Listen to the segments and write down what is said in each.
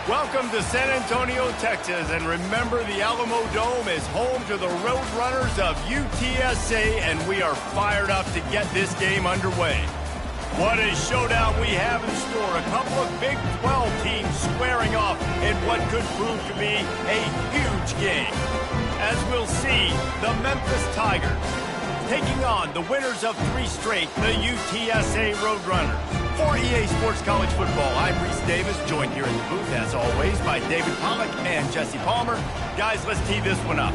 Welcome to San Antonio, Texas, and remember the Alamo Dome is home to the Roadrunners of UTSA, and we are fired up to get this game underway. What a showdown we have in store. A couple of Big 12 teams squaring off in what could prove to be a huge game. As we'll see, the Memphis Tigers taking on the winners of 3 straight, the UTSA Roadrunners. For EA Sports College Football, I'm Reese Davis, joined here in the booth, as always, by David Pollack and Jesse Palmer. Guys, let's tee this one up.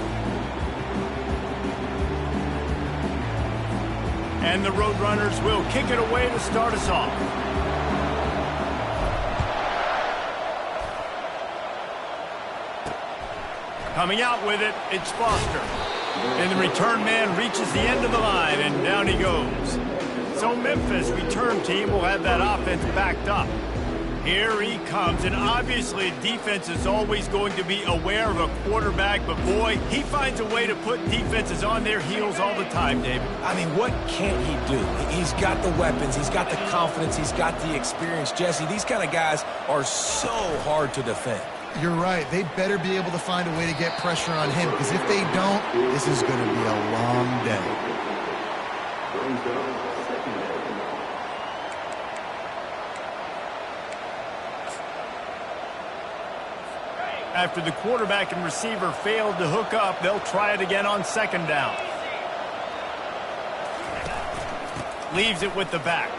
And the Roadrunners will kick it away to start us off. Coming out with it, it's Foster. And the return man reaches the end of the line, and down he goes. So Memphis return team will have that offense backed up. Here he comes, and obviously defense is always going to be aware of a quarterback, but boy, he finds a way to put defenses on their heels all the time, David. I mean, what can't he do? He's got the weapons, he's got the confidence, he's got the experience. Jesse, these kind of guys are so hard to defend. You're right. They better be able to find a way to get pressure on him, because if they don't, this is going to be a long day. After the quarterback and receiver failed to hook up, they'll try it again on second down. Leaves it with the back.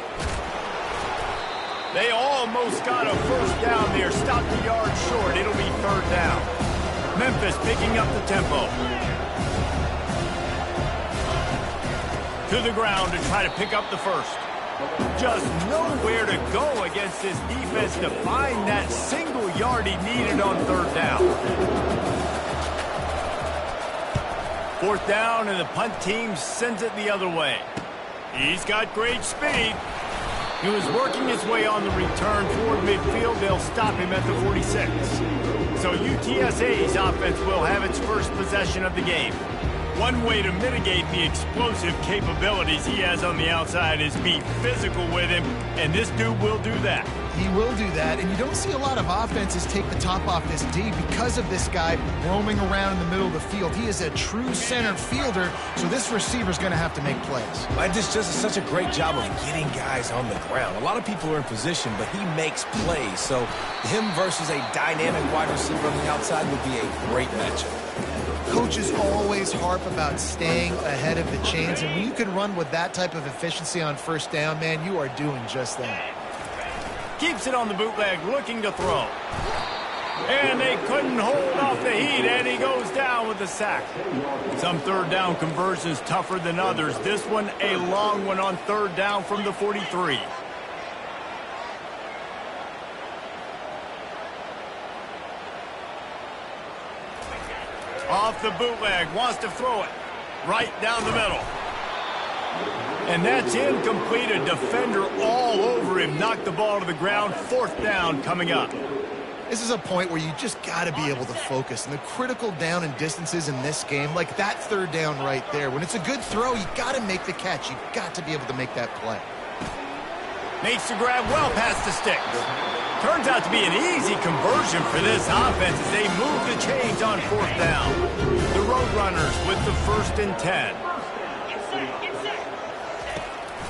They almost got a first down there. Stopped the yard short. It'll be third down. Memphis picking up the tempo. To the ground to try to pick up the first. Just nowhere to go against this defense to find that single yard he needed on third down. Fourth down, and the punt team sends it the other way. He's got great speed. He was working his way on the return toward midfield. They'll stop him at the 46. So UTSA's offense will have its first possession of the game. One way to mitigate the explosive capabilities he has on the outside is be physical with him, and this dude will do that. He will do that, and you don't see a lot of offenses take the top off this D because of this guy roaming around in the middle of the field. He is a true center fielder, so this receiver's going to have to make plays. I just does such a great job of getting guys on the ground. A lot of people are in position, but he makes plays, so him versus a dynamic wide receiver on the outside would be a great matchup. Coaches always harp about staying ahead of the chains, and when you can run with that type of efficiency on first down, man, you are doing just that. Keeps it on the bootleg, looking to throw. And they couldn't hold off the heat, and he goes down with the sack. Some third down conversions tougher than others. This one, a long one on third down from the 43. Off the bootleg, wants to throw it right down the middle. And that's incomplete. A defender all over him. Knocked the ball to the ground. Fourth down coming up. This is a point where you just got to be able to focus. And the critical down and distances in this game, like that third down right there, when it's a good throw, you got to make the catch. You've got to be able to make that play. Makes the grab well past the sticks. Turns out to be an easy conversion for this offense as they move the chains on fourth down. The Roadrunners with the 1st and 10.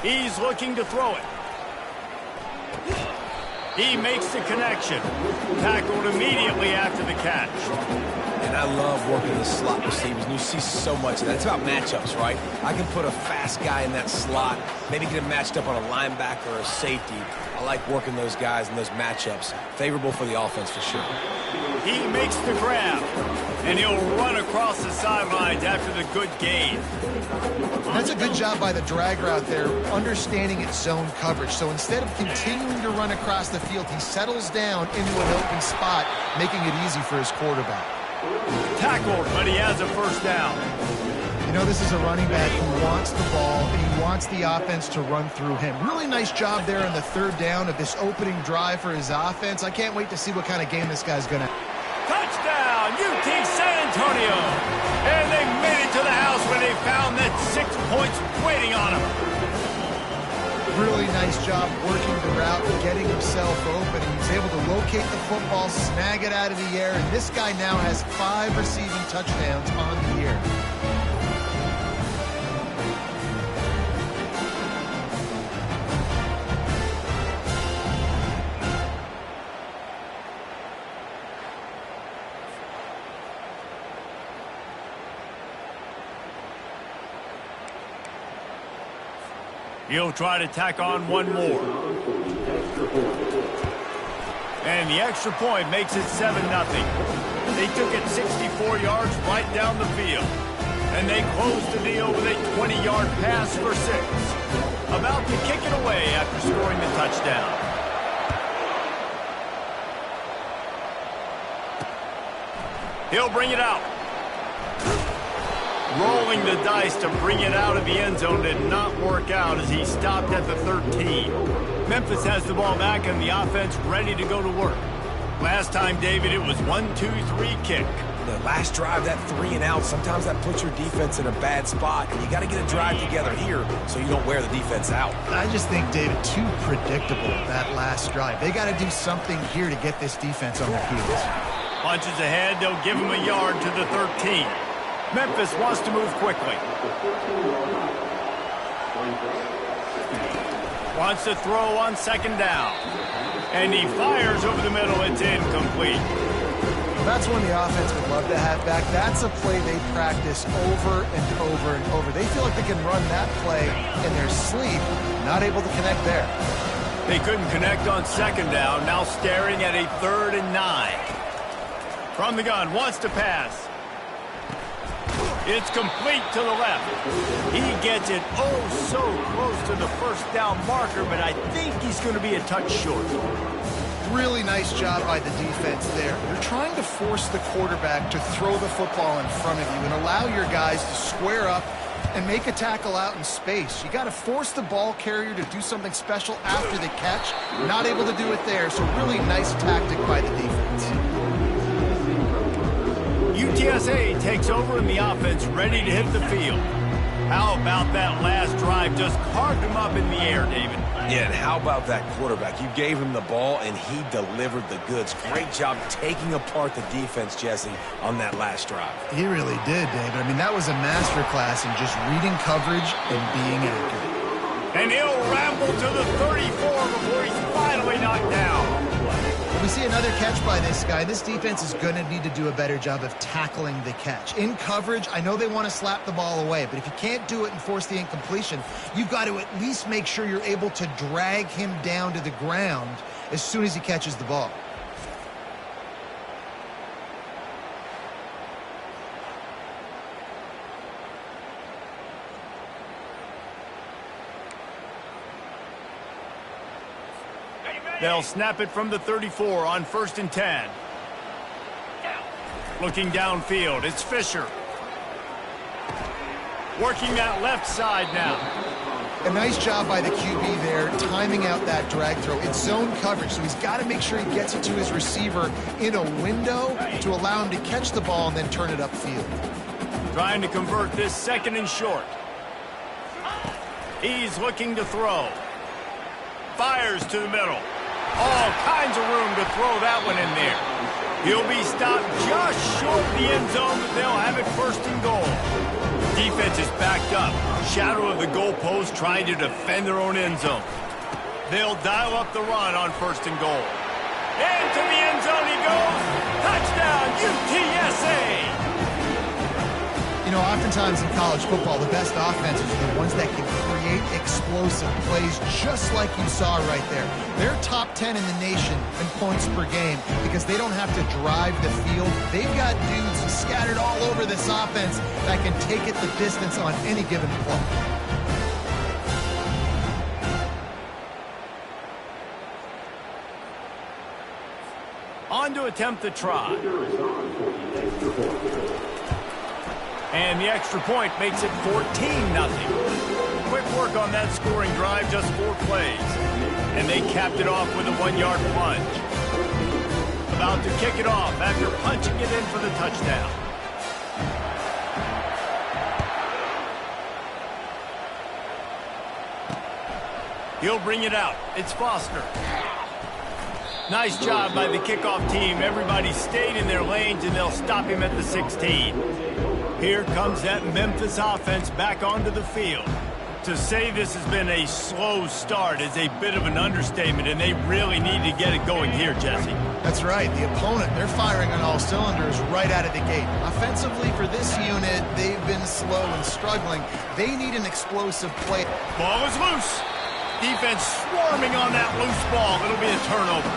He's looking to throw it. He makes the connection. Tackled immediately after the catch. And I love working the slot receivers, and you see so much of that. It's about matchups, right? I can put a fast guy in that slot, maybe get him matched up on a linebacker or a safety. I like working those guys in those matchups. Favorable for the offense for sure. He makes the grab, and he'll run across the sidelines after the good gain. That's a good job by the drag route there, understanding its zone coverage. So instead of continuing to run across the field, he settles down into an open spot, making it easy for his quarterback. Tackled, but he has a first down. You know, this is a running back who wants the ball, and he wants the offense to run through him. Really nice job there on the third down of this opening drive for his offense. I can't wait to see what kind of game this guy's going to. Touchdown, UT San Antonio. And they made it to the house when they found that 6 points waiting on them. Really nice job working the route, getting himself open, and he's able to locate the football, snag it out of the air, and this guy now has 5 receiving touchdowns on the year. He'll try to tack on one more. And the extra point makes it 7-0. They took it 64 yards right down the field. And they closed the deal with a 20-yard pass for 6. About to kick it away after scoring the touchdown. He'll bring it out. Rolling the dice to bring it out of the end zone did not work out as he stopped at the 13. Memphis has the ball back and the offense ready to go to work. Last time, David, it was 1-2-3 kick. The last drive, that 3 and out, sometimes that puts your defense in a bad spot, and you got to get a drive together here so you don't wear the defense out. I just think, David, too predictable that last drive. They got to do something here to get this defense on their heels. Punches ahead, they'll give him a yard to the 13. Memphis wants to move quickly. Wants to throw on 2nd down. And he fires over the middle. It's incomplete. That's one the offense would love to have back. That's a play they practice over and over and over. They feel like they can run that play in their sleep. Not able to connect there. They couldn't connect on 2nd down. Now staring at a 3rd and 9. From the gun, wants to pass. It's complete to the left. He gets it so close to the 1st down marker, but I think he's going to be a touch short. Really nice job by the defense there. You're trying to force the quarterback to throw the football in front of you and allow your guys to square up and make a tackle out in space. You got to force the ball carrier to do something special after the catch. Not able to do it there, so really nice tactic by the defense. UTSA takes over and the offense ready to hit the field. How about that last drive? Just carved him up in the air, David. Yeah, and how about that quarterback? You gave him the ball, and he delivered the goods. Great job taking apart the defense, Jesse, on that last drive. He really did, David. I mean, that was a masterclass in just reading coverage and being accurate. And he'll ramble to the 34 before he's finally knocked down. We see another catch by this guy. This defense is going to need to do a better job of tackling the catch. In coverage, I know they want to slap the ball away, but if you can't do it and force the incompletion, you've got to at least make sure you're able to drag him down to the ground as soon as he catches the ball. They'll snap it from the 34 on 1st and 10. Looking downfield, it's Fisher. Working that left side now. A nice job by the QB there, timing out that drag throw. It's zone coverage, so he's got to make sure he gets it to his receiver in a window to allow him to catch the ball and then turn it upfield. Trying to convert this 2nd and short. He's looking to throw. Fires to the middle. All kinds of room to throw that one in there. He'll be stopped just short of the end zone, but they'll have it 1st and goal. Defense is backed up. Shadow of the goalpost trying to defend their own end zone. They'll dial up the run on 1st and goal. Into the end zone he goes. Touchdown, UTSA! You know, oftentimes in college football, the best offenses are the ones that can create explosive plays just like you saw right there. They're top 10 in the nation in points per game because they don't have to drive the field. They've got dudes scattered all over this offense that can take it the distance on any given play. On to attempt the try. And the extra point makes it 14-0. Quick work on that scoring drive, just 4 plays. And they capped it off with a 1-yard plunge. About to kick it off after punching it in for the touchdown. He'll bring it out. It's Foster. Nice job by the kickoff team. Everybody stayed in their lanes, and they'll stop him at the 16. Here comes that Memphis offense back onto the field. To say this has been a slow start is a bit of an understatement, and they really need to get it going here, Jesse. That's right. The opponent, they're firing on all cylinders right out of the gate. Offensively for this unit, they've been slow and struggling. They need an explosive play. Ball is loose. Defense swarming on that loose ball. It'll be a turnover.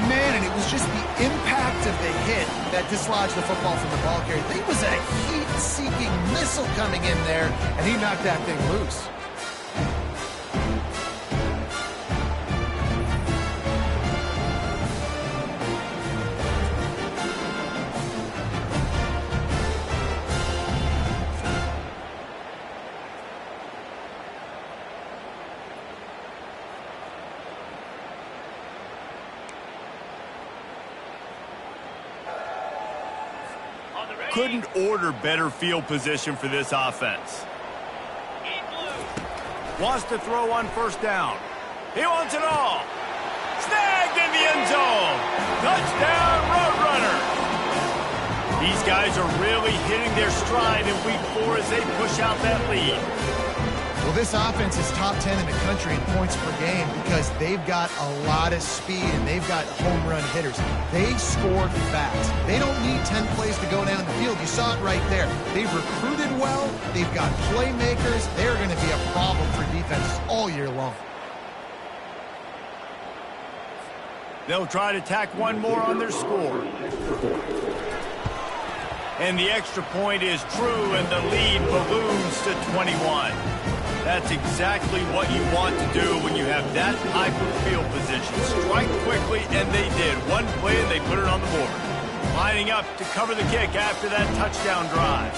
Man, and it was just the impact of the hit that dislodged the football from the ball carrier. There was a heat-seeking missile coming in there, and he knocked that thing loose. Couldn't order better field position for this offense. Wants to throw on first down. He wants it all. Snagged in the end zone. Touchdown, Roadrunner. These guys are really hitting their stride in week 4 as they push out that lead. Well, this offense is top 10 in the country in points per game because they've got a lot of speed and they've got home run hitters. They score fast. They don't need 10 plays to go down the field. You saw it right there. They've recruited well. They've got playmakers. They're going to be a problem for defenses all year long. They'll try to tack one more on their score. And the extra point is true, and the lead balloons to 21. That's exactly what you want to do when you have that type of field position. Strike quickly, and they did. One play, and they put it on the board. Lining up to cover the kick after that touchdown drive.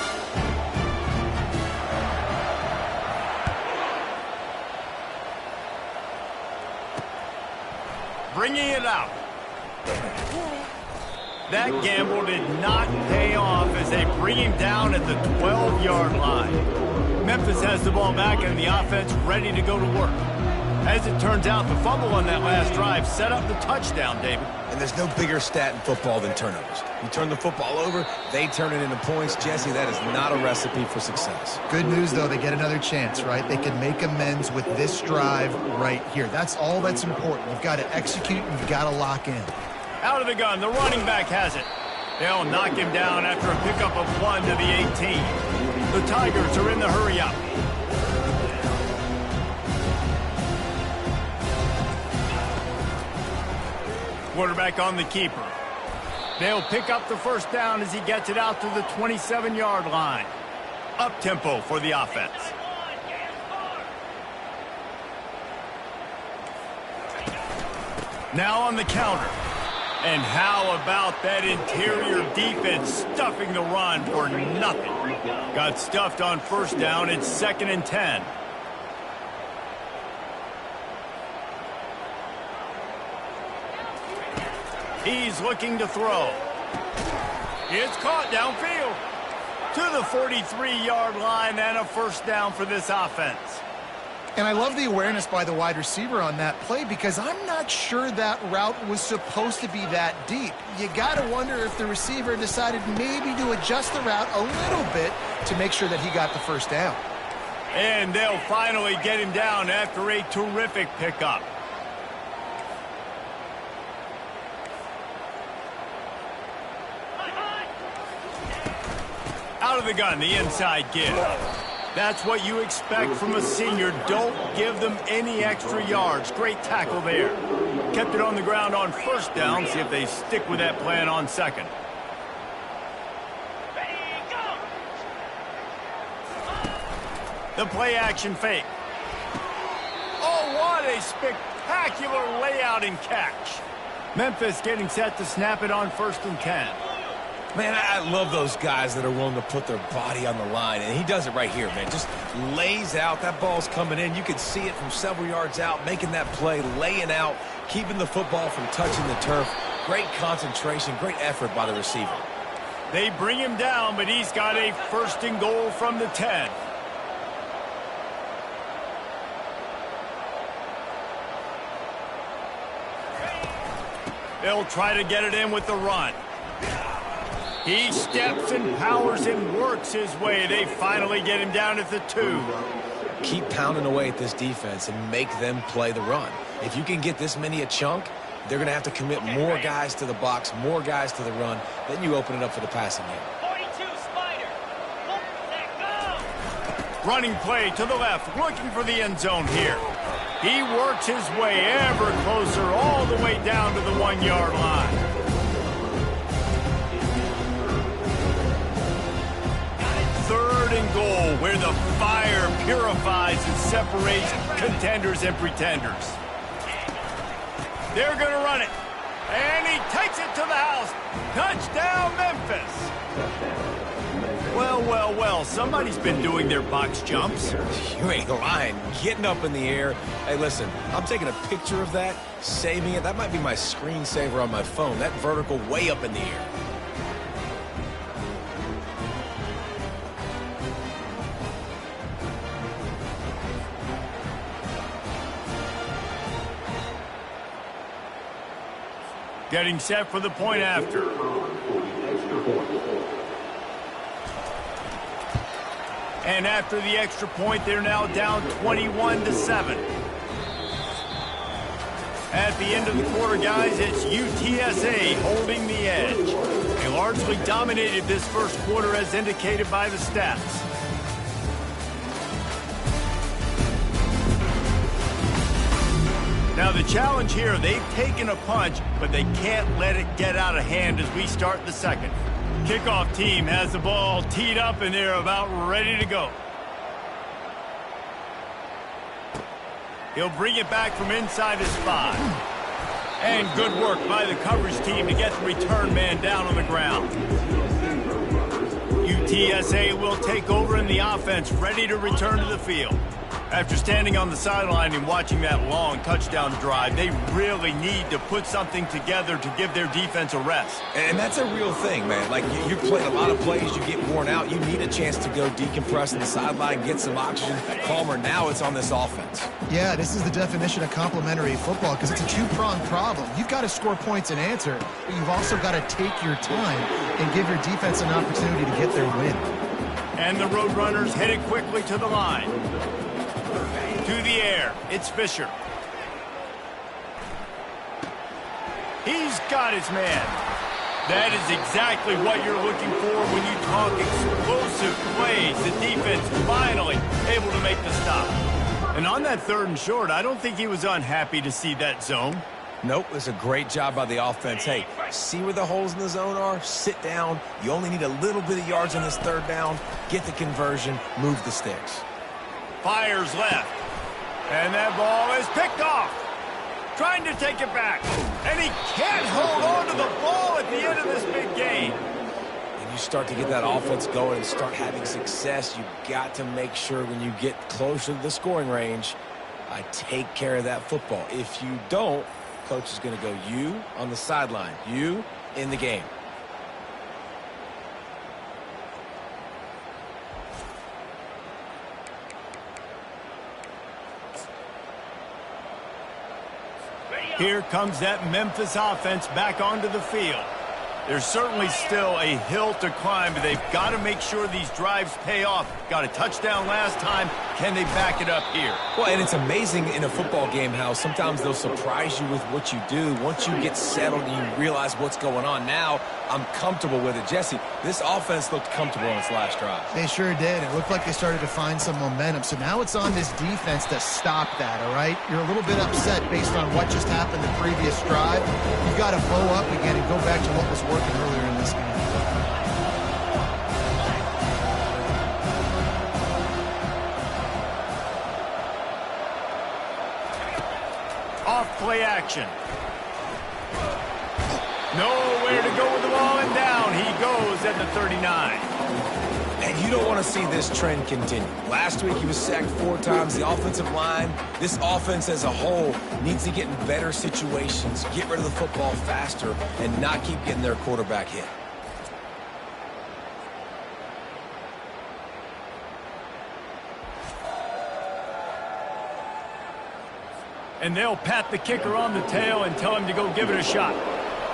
Bringing it out. That gamble did not pay off as they bring him down at the 12-yard line. Memphis has the ball back and the offense ready to go to work. As it turns out, the fumble on that last drive set up the touchdown, David. And there's no bigger stat in football than turnovers. You turn the football over, they turn it into points. Jesse, that is not a recipe for success. Good news, though, they get another chance, right? They can make amends with this drive right here. That's all that's important. You've got to execute and you've got to lock in. Out of the gun, the running back has it. They'll knock him down after a pickup of 1 to the 18. The Tigers are in the hurry-up. Quarterback on the keeper. They'll pick up the first down as he gets it out to the 27-yard line. Up-tempo for the offense. Now on the counter. And how about that interior defense stuffing the run for nothing? Got stuffed on first down. It's 2nd and 10. He's looking to throw. It's caught downfield. To the 43-yard line and a first down for this offense. And I love the awareness by the wide receiver on that play because I'm not sure that route was supposed to be that deep. You got to wonder if the receiver decided maybe to adjust the route a little bit to make sure that he got the first down. And they'll finally get him down after a terrific pickup. Out of the gun, the inside give. That's what you expect from a senior. Don't give them any extra yards. Great tackle there. Kept it on the ground on first down. See if they stick with that plan on second. The play action fake. Oh, what a spectacular layout and catch. Memphis getting set to snap it on 1st and 10. Man, I love those guys that are willing to put their body on the line, and he does it right here, man. Just lays out. That ball's coming in. You can see it from several yards out, making that play, laying out, keeping the football from touching the turf. Great concentration, great effort by the receiver. They bring him down, but he's got a 1st and goal from the 10. They'll try to get it in with the run. He steps and powers and works his way. They finally get him down at the 2. Keep pounding away at this defense and make them play the run. If you can get this many a chunk, they're going to have to commit more guys to the box, more guys to the run. Then you open it up for the passing game. 42, Spider. Go. Running play to the left, looking for the end zone here. He works his way ever closer all the way down to the 1-yard line. Third and goal, where the fire purifies and separates contenders and pretenders. They're going to run it. And he takes it to the house. Touchdown, Memphis. Well, well, well, somebody's been doing their box jumps. You ain't lying. Getting up in the air. Hey, listen, I'm taking a picture of that, saving it. That might be my screensaver on my phone. That vertical way up in the air. Getting set for the point after. And after the extra point, they're now down 21-7. At the end of the quarter, guys, it's UTSA holding the edge. They largely dominated this first quarter as indicated by the stats. Now the challenge here, they've taken a punch, but they can't let it get out of hand as we start the second. Kickoff team has the ball teed up and they're about ready to go. He'll bring it back from inside his 5. And good work by the coverage team to get the return man down on the ground. UTSA will take over in the offense, ready to return to the field. After standing on the sideline and watching that long touchdown drive, they really need to put something together to give their defense a rest. And that's a real thing, man. Like, you played a lot of plays, you get worn out, you need a chance to go decompress on the sideline, get some oxygen, calmer. Now it's on this offense. Yeah, this is the definition of complementary football because it's a two-pronged problem. You've got to score points and answer, but you've also got to take your time and give your defense an opportunity to get their win. And the Roadrunners headed quickly to the line. To the air, it's Fisher. He's got his man. That is exactly what you're looking for when you talk explosive plays. The defense finally able to make the stop. And on that 3rd and short, I don't think he was unhappy to see that zone. Nope, it's a great job by the offense. Hey, see where the holes in the zone are? Sit down. You only need a little bit of yards on this 3rd down. Get the conversion. Move the sticks. Fires left. And that ball is picked off. Trying to take it back. And he can't hold on to the ball at the end of this big game. When you start to get that offense going and start having success, you've got to make sure when you get closer to the scoring range, I take care of that football. If you don't, coach is going to go you on the sideline, you in the game. Here comes that Memphis offense back onto the field. There's certainly still a hill to climb, but they've got to make sure these drives pay off. Got a touchdown last time. Can they back it up here? Well, and it's amazing in a football game how sometimes they'll surprise you with what you do. Once you get settled and you realize what's going on, now I'm comfortable with it. Jesse, this offense looked comfortable on its last drive. They sure did. It looked like they started to find some momentum. So now it's on this defense to stop that, all right? You're a little bit upset based on what just happened the previous drive. You've got to blow up again and go back to what was working earlier in this game. Off play action. Nowhere to go with the ball, and down he goes at the 39. And you don't want to see this trend continue. Last week he was sacked 4 times. The offensive line, this offense as a whole, needs to get in better situations, get rid of the football faster, and not keep getting their quarterback hit. And they'll pat the kicker on the tail and tell him to go give it a shot.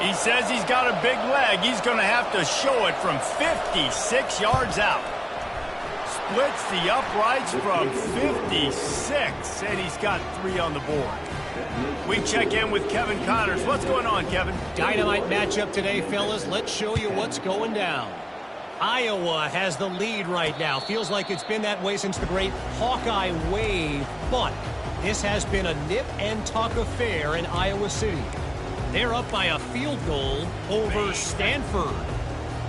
He says he's got a big leg. He's going to have to show it from 56 yards out. Splits the uprights from 56, and he's got 3 on the board. We check in with Kevin Connors. What's going on, Kevin? Dynamite matchup today, fellas. Let's show you what's going down. Iowa has the lead right now. Feels like it's been that way since the great Hawkeye wave, but this has been a nip-and-tuck affair in Iowa City. They're up by a field goal over Stanford.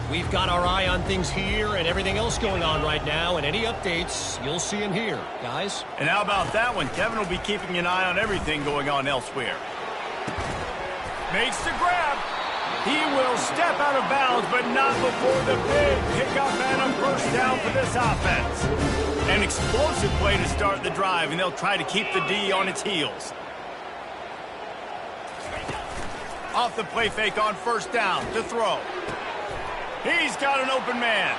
We've got our eye on things here and everything else going on right now, and any updates, you'll see them here, guys. And how about that one? Kevin will be keeping an eye on everything going on elsewhere. Makes the grab. He will step out of bounds, but not before the big pickup and a first down for this offense. An explosive play to start the drive, and they'll try to keep the D on its heels. Off the play fake on first down to throw. He's got an open man.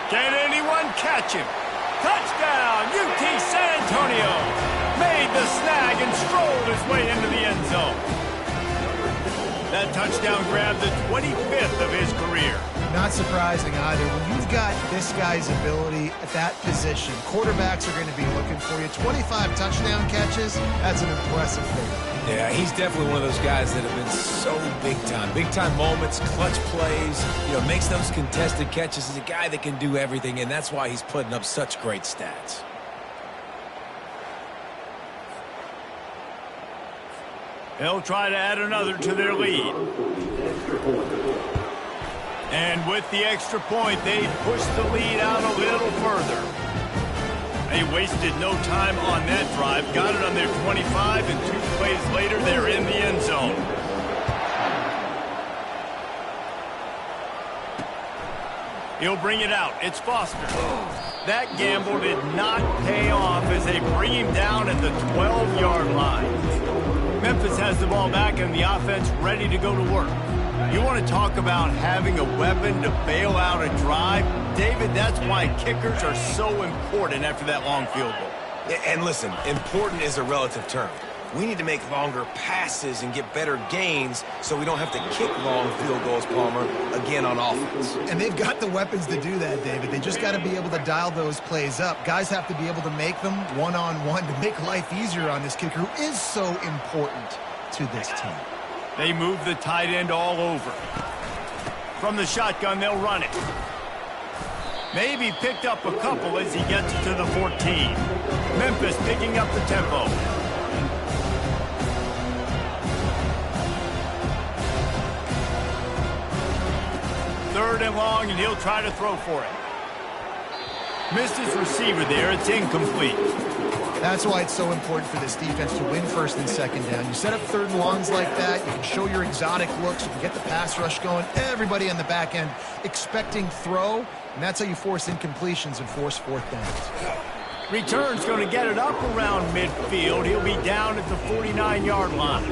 Can anyone catch him? Touchdown, UT San Antonio. Made the snag and strolled his way into the end zone. That touchdown grabbed the 25th of his career. Not surprising either. When you've got this guy's ability at that position, quarterbacks are going to be looking for you. 25 touchdown catches, that's an impressive thing. Yeah, he's definitely one of those guys that have been so big time. Big time moments, clutch plays, makes those contested catches. He's a guy that can do everything, and that's why he's putting up such great stats. They'll try to add another to their lead. And with the extra point, they push the lead out a little further. They wasted no time on that drive. Got it on their 25, and 2 plays later, they're in the end zone. He'll bring it out. It's Foster. That gamble did not pay off as they bring him down at the 12-yard line. Memphis has the ball back and the offense ready to go to work. You want to talk about having a weapon to bail out a drive? David, that's why kickers are so important after that long field goal. And listen, important is a relative term. We need to make longer passes and get better gains so we don't have to kick long field goals, Palmer, again on offense. And they've got the weapons to do that, David. They just got to be able to dial those plays up. Guys have to be able to make them one-on-one to make life easier on this kicker who is so important to this team. They move the tight end all over. From the shotgun, they'll run it. Maybe picked up a couple as he gets to the 14. Memphis picking up the tempo. Third and long, and he'll try to throw for it. Missed his receiver there. It's incomplete. That's why it's so important for this defense to win first and second down. You set up third and longs like that, you can show your exotic looks, you can get the pass rush going, everybody on the back end expecting throw, and that's how you force incompletions and force fourth downs. Return's going to get it up around midfield. He'll be down at the 49-yard line.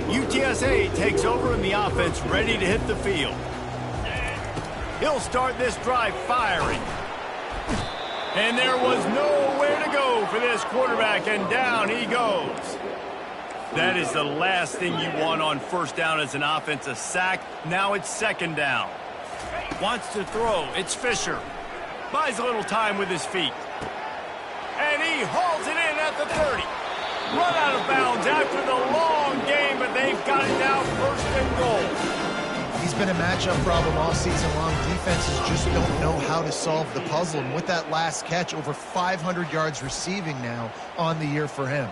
UTSA takes over and the offense ready to hit the field. He'll start this drive firing. And there was nowhere to go for this quarterback, and down he goes. That is the last thing you want on first down as an offense, a sack. Now it's second down. Wants to throw. It's Fisher. Buys a little time with his feet. And he hauls it in at the 30. Run out of bounds after the long game, but they've got it now first and goal. He's been a matchup problem all season long. Defenses just don't know how to solve the puzzle. And with that last catch, over 500 yards receiving now on the year for him.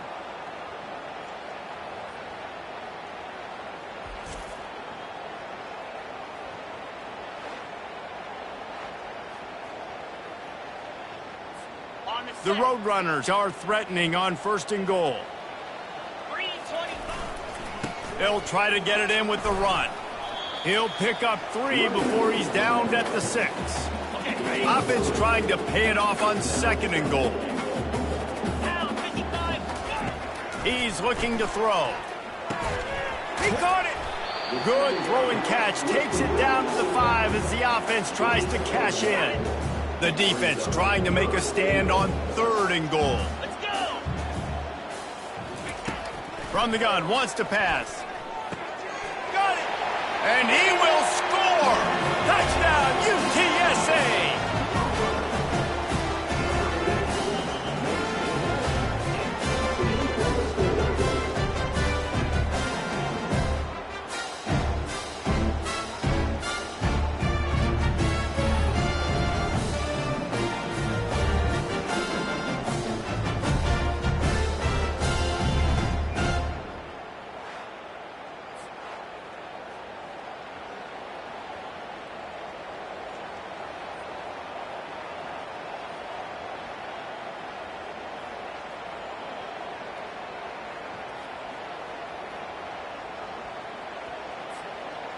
The Roadrunners are threatening on first and goal. They'll try to get it in with the run. He'll pick up 3 before he's downed at the 6. Offense trying to pay it off on second and goal. He's looking to throw. He caught it. Good throw and catch. Takes it down to the 5 as the offense tries to cash in. The defense trying to make a stand on third and goal. Let's go. From the gun, wants to pass. Got it. And he will score! Touchdown, UTSA!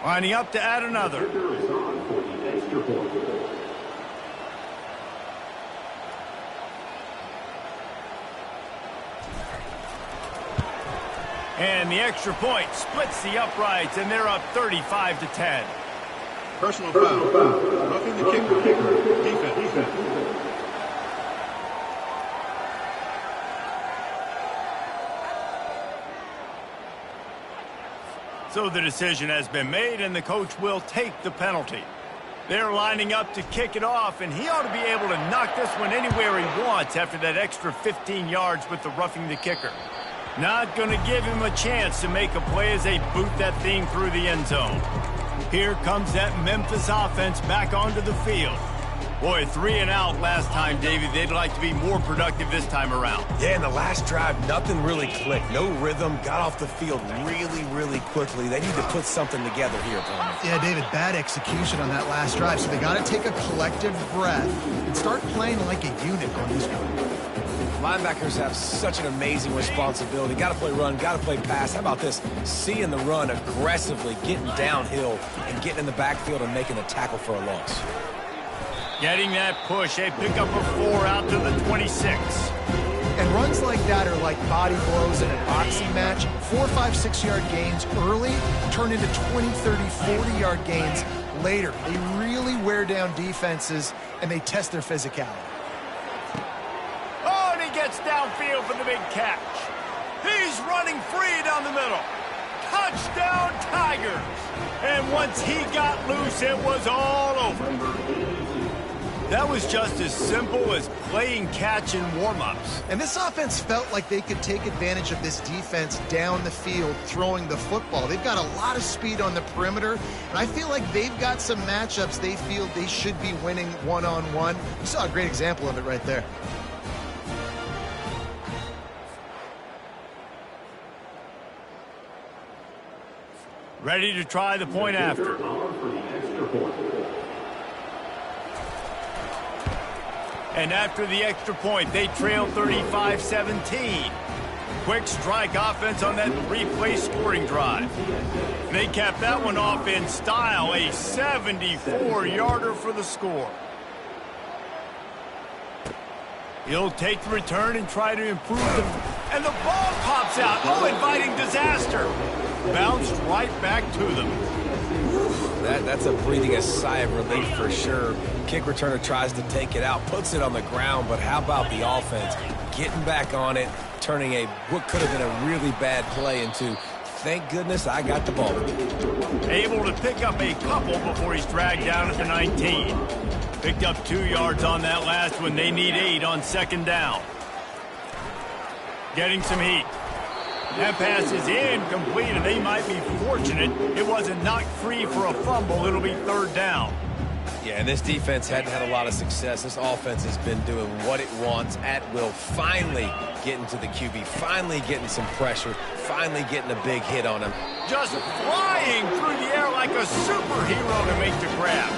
Lining up to add another. And the extra point splits the uprights, and they're up 35-10. Personal foul. Roughing the kicker. Defense. So the decision has been made, and the coach will take the penalty. They're lining up to kick it off, and he ought to be able to knock this one anywhere he wants after that extra 15 yards with the roughing the kicker. Not going to give him a chance to make a play as they boot that thing through the end zone. Here comes that Memphis offense back onto the field. Boy, 3 and out last time, Davey. They'd like to be more productive this time around. Yeah, in the last drive, nothing really clicked. No rhythm, got off the field really quickly. They need to put something together here, Bowman. Yeah, David, bad execution on that last drive, so they got to take a collective breath and start playing like a unit on this one. Linebackers have such an amazing responsibility. Got to play run, got to play pass. How about this? Seeing the run aggressively, getting downhill, and getting in the backfield and making a tackle for a loss. Getting that push, a pickup of 4 out to the 26. And runs like that are like body blows in an boxing match. 4, 5, 6 yard gains early turn into 20, 30, 40-yard gains later. They really wear down defenses, and they test their physicality. Oh, and he gets downfield for the big catch. He's running free down the middle. Touchdown, Tigers! And once he got loose, it was all over. That was just as simple as playing catch in warm-ups. And this offense felt like they could take advantage of this defense down the field throwing the football. They've got a lot of speed on the perimeter, and I feel like they've got some matchups they feel they should be winning one-on-one. You saw a great example of it right there. Ready to try the point after. And after the extra point, they trail 35-17. Quick strike offense on that 3-play scoring drive. They capped that one off in style, a 74-yarder for the score. He'll take the return and try to improve and the ball pops out. Oh, inviting disaster. Bounced right back to them. That's a breathing a sigh of relief for sure. Kick returner tries to take it out, puts it on the ground, but how about the offense getting back on it, turning what could have been a really bad play into, thank goodness I got the ball. Able to pick up a couple before he's dragged down at the 19. Picked up 2 yards on that last one. They need 8 on second down. Getting some heat. That pass is incomplete, and they might be fortunate it wasn't knocked free for a fumble. It'll be third down. Yeah, and this defense hadn't had a lot of success. This offense has been doing what it wants at will. Finally getting to the QB, finally getting some pressure, finally getting a big hit on him. Just flying through the air like a superhero to make the grab.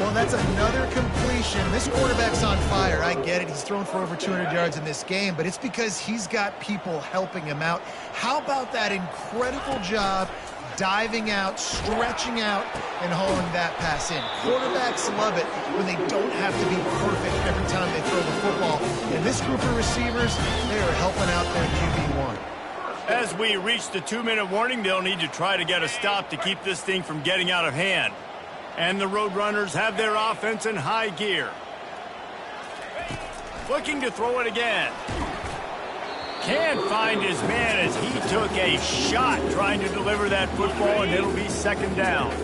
Well, that's another completion. This quarterback's on fire. I get it. He's thrown for over 200 yards in this game, but it's because he's got people helping him out. How about that incredible job diving out, stretching out, and hauling that pass in? Quarterbacks love it when they don't have to be perfect every time they throw the football. And this group of receivers, they are helping out their QB1. As we reach the 2-minute warning, they'll need to try to get a stop to keep this thing from getting out of hand. And the Roadrunners have their offense in high gear. Looking to throw it again. Can't find his man as he took a shot trying to deliver that football, and it'll be second down.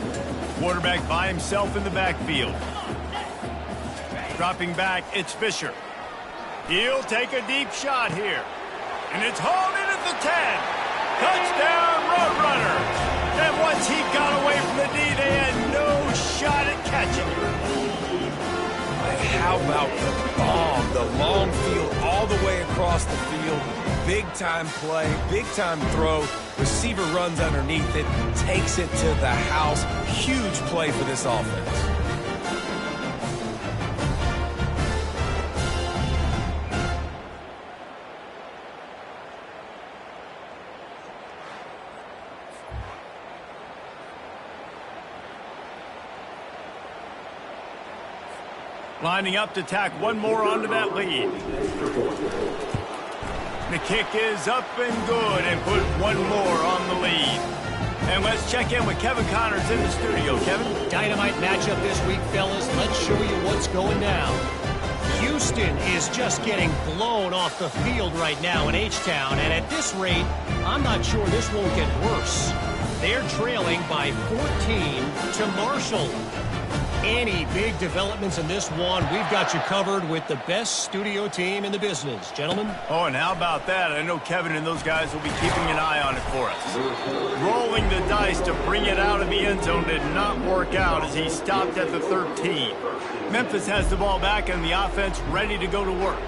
Quarterback by himself in the backfield. Dropping back, it's Fisher. He'll take a deep shot here. And it's hauled in at the 10. Touchdown, Roadrunners. And once he got away from the D, they had no shot at catching him. How about the bomb? The long field all the way across the field. Big-time play, big-time throw. Receiver runs underneath it, takes it to the house. Huge play for this offense. Lining up to tack one more onto that lead. The kick is up and good and put one more on the lead. And let's check in with Kevin Connors in the studio. Kevin? Dynamite matchup this week, fellas. Let's show you what's going down. Houston is just getting blown off the field right now in H-Town. And at this rate, I'm not sure this won't get worse. They're trailing by 14 to Marshall. Any big developments in this one, we've got you covered with the best studio team in the business. Gentlemen? Oh, and how about that? I know Kevin and those guys will be keeping an eye on it for us. Rolling the dice to bring it out of the end zone did not work out as he stopped at the 13. Memphis has the ball back and the offense ready to go to work.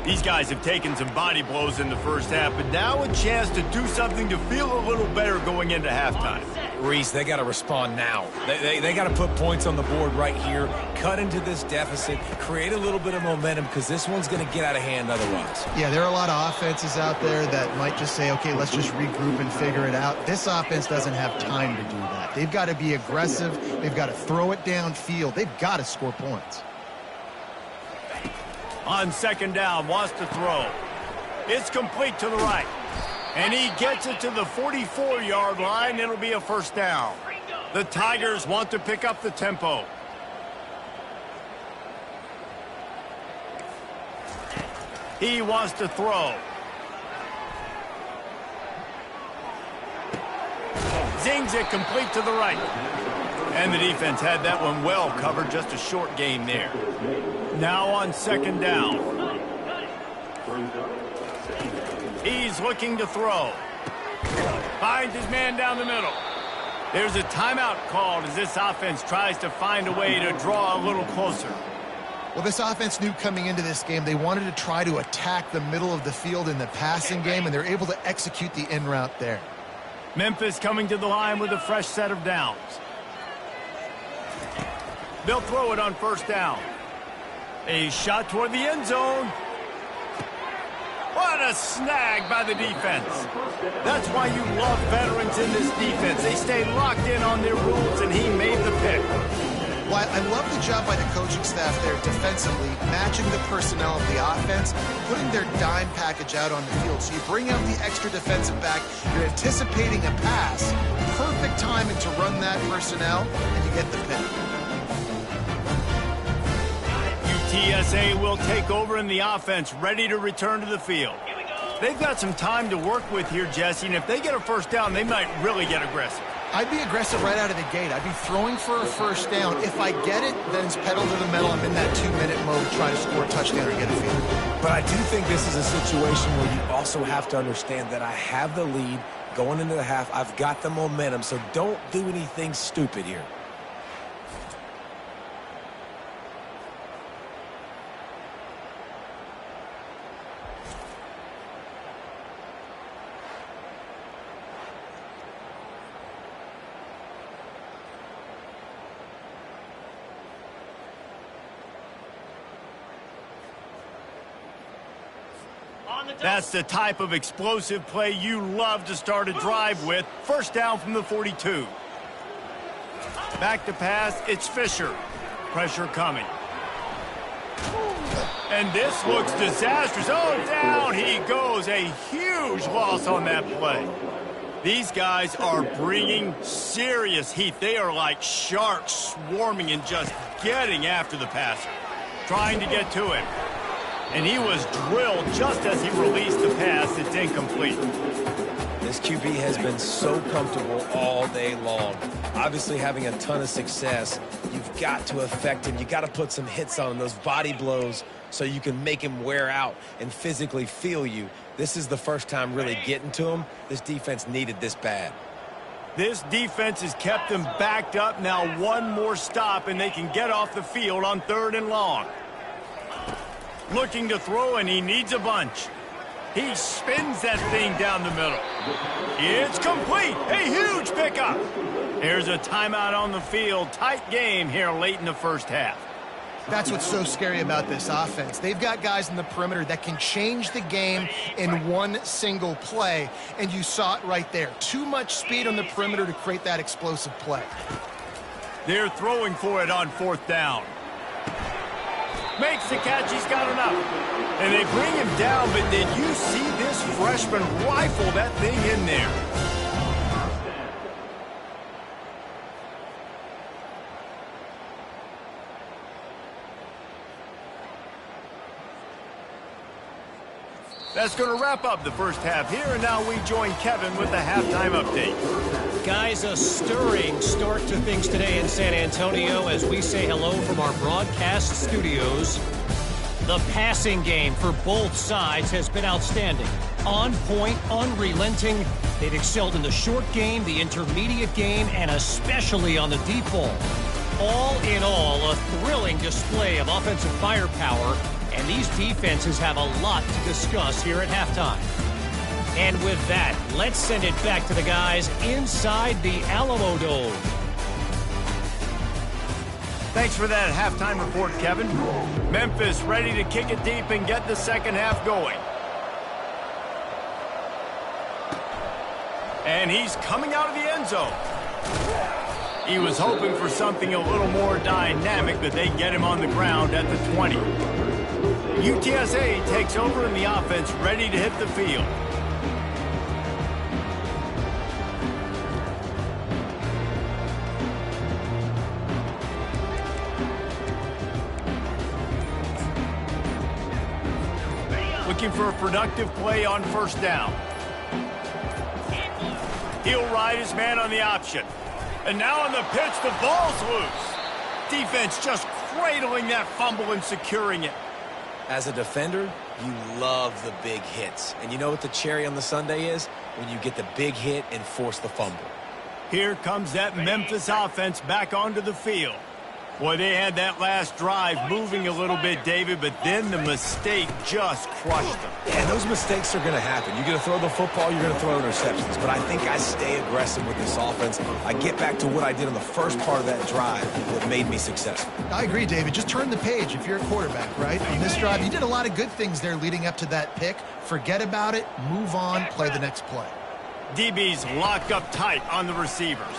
These guys have taken some body blows in the first half, but now a chance to do something to feel a little better going into halftime. Reese, they got to respond now. They got to put points on the board right here, cut into this deficit, create a little bit of momentum because this one's going to get out of hand otherwise. Yeah, there are a lot of offenses out there that might just say, okay, let's just regroup and figure it out. This offense doesn't have time to do that. They've got to be aggressive. They've got to throw it downfield. They've got to score points. On second down, wants to throw. It's complete to the right. And he gets it to the 44-yard line. It'll be a first down. The Tigers want to pick up the tempo. He wants to throw. Zings it complete to the right. And the defense had that one well covered. Just a short gain there. Now on second down. He's looking to throw. Finds his man down the middle. There's a timeout called as this offense tries to find a way to draw a little closer. Well, this offense knew coming into this game they wanted to try to attack the middle of the field in the passing game, and they're able to execute the in route there. Memphis coming to the line with a fresh set of downs. They'll throw it on first down. A shot toward the end zone. What a snag by the defense. That's why you love veterans in this defense. They stay locked in on their rules, and he made the pick. Well, I love the job by the coaching staff there defensively, matching the personnel of the offense, putting their dime package out on the field. So you bring out the extra defensive back, you're anticipating a pass, perfect timing to run that personnel, and you get the pick. UTSA will take over in the offense, ready to return to the field. They've got some time to work with here, Jesse, and if they get a first down, they might really get aggressive. I'd be aggressive right out of the gate. I'd be throwing for a first down. If I get it, then it's pedal to the metal. I'm in that 2-minute mode, trying to score a touchdown or get a field. But I do think this is a situation where you also have to understand that I have the lead going into the half. I've got the momentum, so don't do anything stupid here. That's the type of explosive play you love to start a drive with. First down from the 42. Back to pass, it's Fisher. Pressure coming. And this looks disastrous. Oh, down he goes. A huge loss on that play. These guys are bringing serious heat. They are like sharks swarming and just getting after the passer. Trying to get to him. And he was drilled just as he released the pass. It's incomplete. This QB has been so comfortable all day long. Obviously having a ton of success. You've got to affect him. You've got to put some hits on him, those body blows, so you can make him wear out and physically feel you. This is the first time really getting to him. This defense needed this bad. This defense has kept them backed up. Now one more stop, and they can get off the field on 3rd and long. Looking to throw, and he needs a bunch. He spins that thing down the middle. It's complete. A huge pickup. There's a timeout on the field. Tight game here late in the first half. That's what's so scary about this offense. They've got guys in the perimeter that can change the game in one single play, and you saw it right there. Too much speed on the perimeter to create that explosive play. They're throwing for it on 4th down. Makes the catch. He's got enough. And they bring him down, but did you see this freshman rifle that thing in there? That's going to wrap up the first half here, and now we join Kevin with the halftime update. Guys, a stirring start to things today in San Antonio as we say hello from our broadcast studios. The passing game for both sides has been outstanding. On point, unrelenting. They've excelled in the short game, the intermediate game, and especially on the deep ball. All in all, a thrilling display of offensive firepower, and these defenses have a lot to discuss here at halftime. And with that, let's send it back to the guys inside the Alamo Dome. Thanks for that halftime report, Kevin. Memphis ready to kick it deep and get the second half going. And he's coming out of the end zone. He was hoping for something a little more dynamic, but they get him on the ground at the 20. UTSA takes over in the offense, ready to hit the field. Looking for a productive play on 1st down. He'll ride his man on the option. And now on the pitch, the ball's loose. Defense just cradling that fumble and securing it. As a defender, you love the big hits. And you know what the cherry on the sundae is? When you get the big hit and force the fumble. Here comes that Memphis offense back onto the field. Boy, they had that last drive moving a little bit, David, but then the mistake just crushed them. Yeah, those mistakes are going to happen. You're going to throw the football, you're going to throw interceptions. But I think I stay aggressive with this offense. I get back to what I did on the first part of that drive that made me successful. I agree, David. Just turn the page if you're a quarterback, right? On this drive, you did a lot of good things there leading up to that pick. Forget about it, move on, play the next play. DB's locked up tight on the receivers.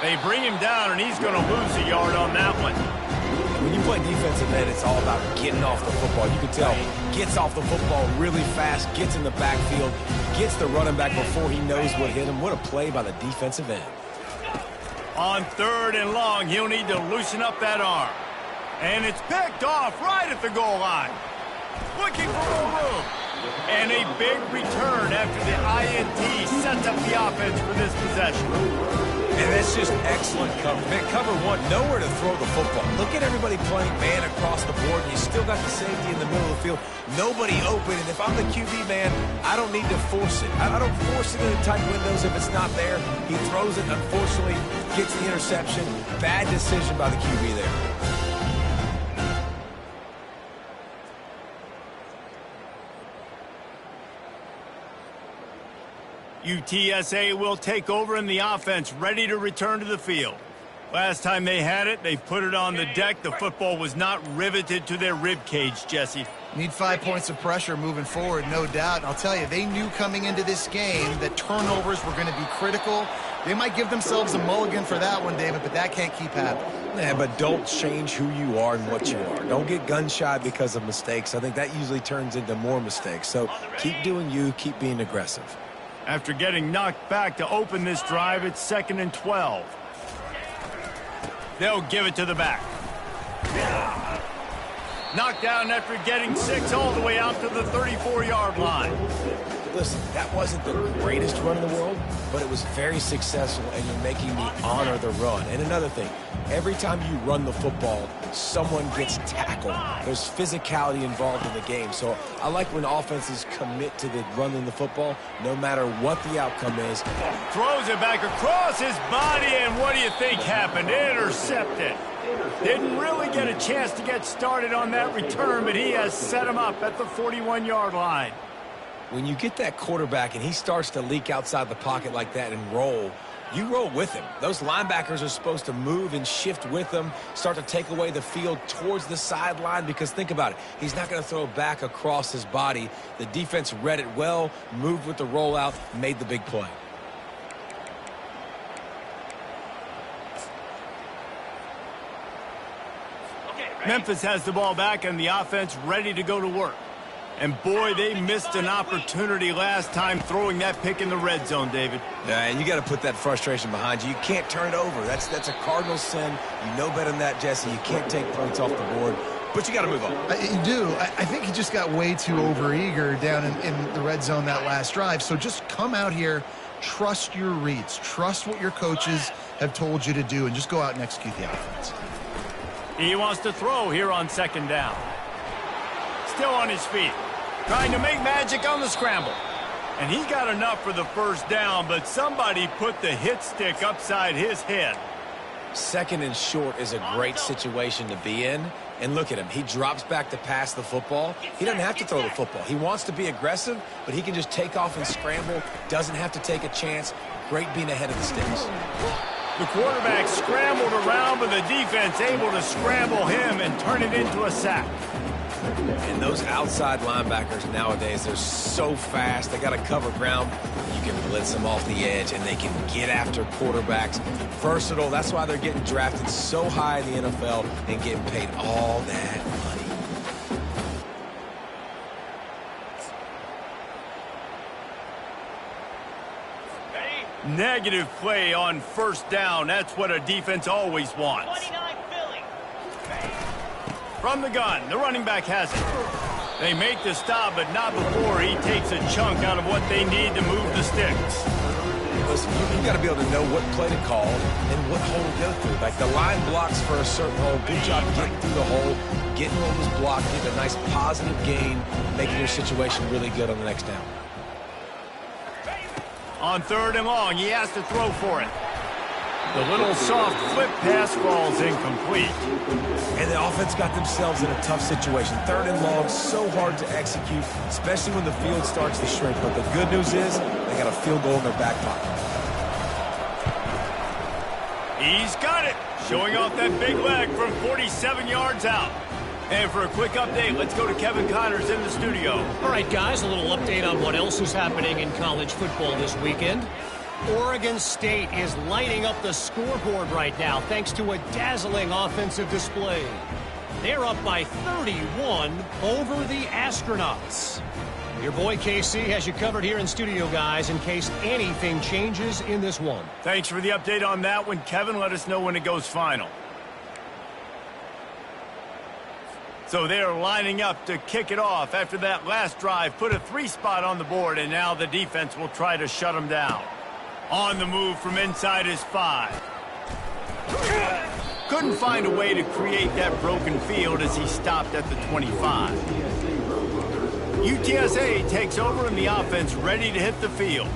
They bring him down, and he's going to lose a yard on that one. When you play defensive end, it's all about getting off the football. You can tell, gets off the football really fast, gets in the backfield, gets the running back before he knows what hit him. What a play by the defensive end. On 3rd and long, he'll need to loosen up that arm. And it's picked off right at the goal line. Looking for more room. And a big return after the INT sets up the offense for this possession. And that's just excellent cover. Man, cover one, nowhere to throw the football. Look at everybody playing man across the board, and you still got the safety in the middle of the field. Nobody open, and if I'm the QB, man, I don't need to force it. I don't force it into tight windows if it's not there. He throws it, unfortunately, gets the interception. Bad decision by the QB there. UTSA will take over in the offense, ready to return to the field. Last time they had it, they put it on the deck. The football was not riveted to their rib cage, Jesse. Need 5 points of pressure moving forward, no doubt. And I'll tell you, they knew coming into this game that turnovers were going to be critical. They might give themselves a mulligan for that one, David, but that can't keep happening. Yeah, but don't change who you are and what you are. Don't get gun-shy because of mistakes. I think that usually turns into more mistakes. So keep doing you, keep being aggressive. After getting knocked back to open this drive, it's 2nd and 12. They'll give it to the back. Knocked down after getting 6 all the way out to the 34-yard line. Listen, that wasn't the greatest run in the world, but it was very successful, and you're making me honor the run. And another thing, every time you run the football, someone gets tackled. There's physicality involved in the game. So I like when offenses commit to the running the football, no matter what the outcome is. Throws it back across his body, and what do you think happened? Intercepted. Didn't really get a chance to get started on that return, but he has set him up at the 41-yard line. When you get that quarterback and he starts to leak outside the pocket like that and roll, you roll with him. Those linebackers are supposed to move and shift with him, start to take away the field towards the sideline, because think about it. He's not going to throw back across his body. The defense read it well, moved with the rollout, made the big play. Memphis has the ball back and the offense ready to go to work. And boy, they missed an opportunity last time throwing that pick in the red zone, David. Yeah, and you got to put that frustration behind you. You can't turn it over. That's a cardinal sin. You know better than that, Jesse. You can't take points off the board, but you got to move on. You do. I think he just got way too overeager down in the red zone that last drive. So just come out here, trust your reads, trust what your coaches have told you to do, and just go out and execute the offense. He wants to throw here on second down. Still on his feet. Trying to make magic on the scramble. And he got enough for the first down, but somebody put the hit stick upside his head. Second and short is a great situation to be in. And look at him. He drops back to pass the football. He doesn't have to throw the football. He wants to be aggressive, but he can just take off and scramble. Doesn't have to take a chance. Great being ahead of the sticks. The quarterback scrambled around, but the defense able to scramble him and turn it into a sack. And those outside linebackers nowadays, they're so fast. They got to cover ground. You can blitz them off the edge, and they can get after quarterbacks. Versatile. That's why they're getting drafted so high in the NFL and getting paid all that money. Negative play on first down. That's what a defense always wants. From the gun, the running back has it. They make the stop, but not before he takes a chunk out of what they need to move the sticks. Listen, you got to be able to know what play to call and what hole to go through. Like the line blocks for a certain hole. Good job getting through the hole, getting what was blocked, getting a nice positive gain, making your situation really good on the next down. On third and long, he has to throw for it. The little soft flip pass falls incomplete. And the offense got themselves in a tough situation. Third and long, so hard to execute, especially when the field starts to shrink. But the good news is they got a field goal in their back pocket. He's got it, showing off that big leg from 47 yards out. And for a quick update, let's go to Kevin Connors in the studio. All right, guys, a little update on what else is happening in college football this weekend. Oregon State is lighting up the scoreboard right now thanks to a dazzling offensive display. They're up by 31 over the Astronauts. Your boy KC has you covered here in studio, guys, in case anything changes in this one. Thanks for the update on that one, Kevin. Let us know when it goes final. So they're lining up to kick it off after that last drive. Put a 3-spot on the board, and now the defense will try to shut them down. On the move from inside his 5. Couldn't find a way to create that broken field as he stopped at the 25. UTSA takes over and the offense ready to hit the field.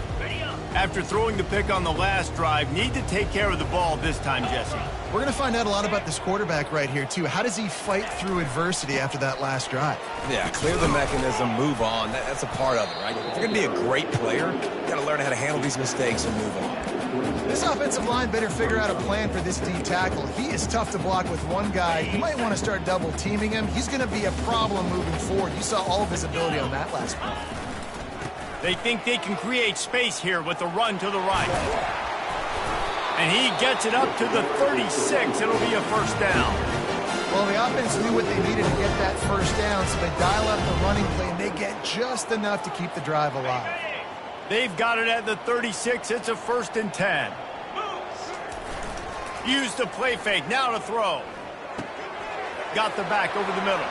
After throwing the pick on the last drive, need to take care of the ball this time, Jesse. We're going to find out a lot about this quarterback right here, too. How does he fight through adversity after that last drive? Yeah, clear the mechanism, move on. That's a part of it, right? If you're going to be a great player, you got to learn how to handle these mistakes and move on. This offensive line better figure out a plan for this D tackle. He is tough to block with one guy. You might want to start double teaming him. He's going to be a problem moving forward. You saw all of his ability on that last play. They think they can create space here with the run to the right. And he gets it up to the 36. It'll be a first down. Well, the offense knew what they needed to get that first down, so they dial up the running play, and they get just enough to keep the drive alive. They've got it at the 36. It's a 1st and 10. Use the play fake. Now to throw. Got the back over the middle.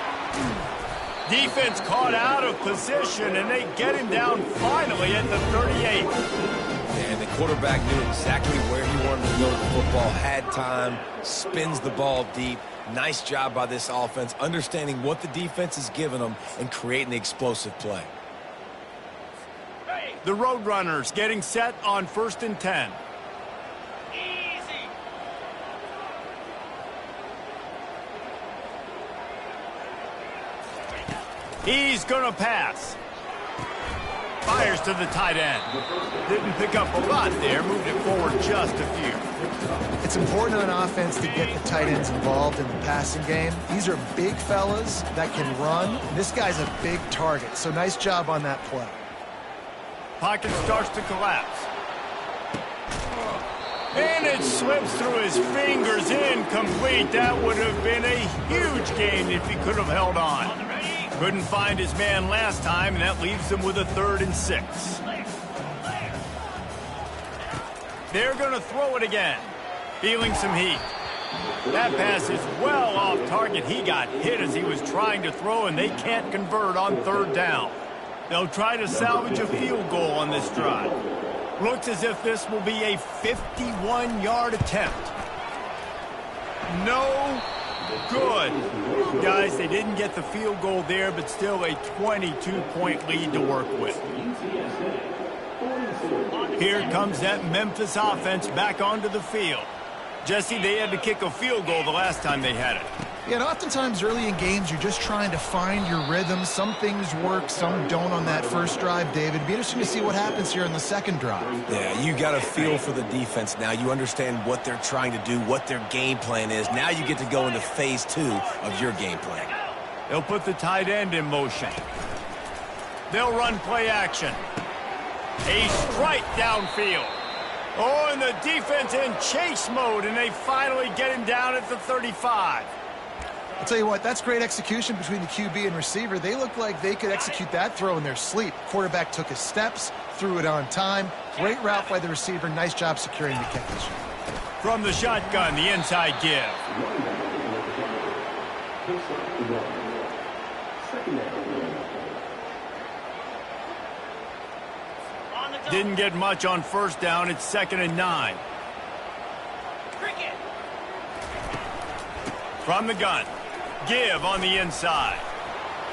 Defense caught out of position, and they get him down finally at the 38. And the quarterback knew exactly where he wanted to go with the football, had time, spins the ball deep. Nice job by this offense, understanding what the defense is giving them and creating the explosive play. The Roadrunners getting set on 1st and 10. He's going to pass. Fires to the tight end. Didn't pick up a lot there. Moved it forward just a few. It's important on offense to get the tight ends involved in the passing game. These are big fellas that can run. This guy's a big target, so nice job on that play. Pocket starts to collapse. And it slips through his fingers, incomplete. That would have been a huge gain if he could have held on. Couldn't find his man last time, and that leaves him with a 3rd and 6. They're going to throw it again. Feeling some heat. That pass is well off target. He got hit as he was trying to throw, and they can't convert on 3rd down. They'll try to salvage a field goal on this drive. Looks as if this will be a 51-yard attempt. No good. Guys, they didn't get the field goal there, but still a 22-point lead to work with. Here comes that Memphis offense back onto the field. Jesse, they had to kick a field goal the last time they had it. Yeah, and oftentimes early in games, you're just trying to find your rhythm. Some things work, some don't on that first drive, David. It'd be interesting to see what happens here in the second drive. Yeah, you got a feel for the defense now. You understand what they're trying to do, what their game plan is. Now you get to go into phase 2 of your game plan. They'll put the tight end in motion. They'll run play action. A strike downfield. Oh, and the defense in chase mode, and they finally get him down at the 35. I'll tell you what, that's great execution between the QB and receiver. They look like they could execute that throw in their sleep. Quarterback took his steps, threw it on time. Great route by the receiver. Nice job securing the catch. From the shotgun, the inside give. Didn't get much on 1st down. It's 2nd and 9. From the gun. Give on the inside.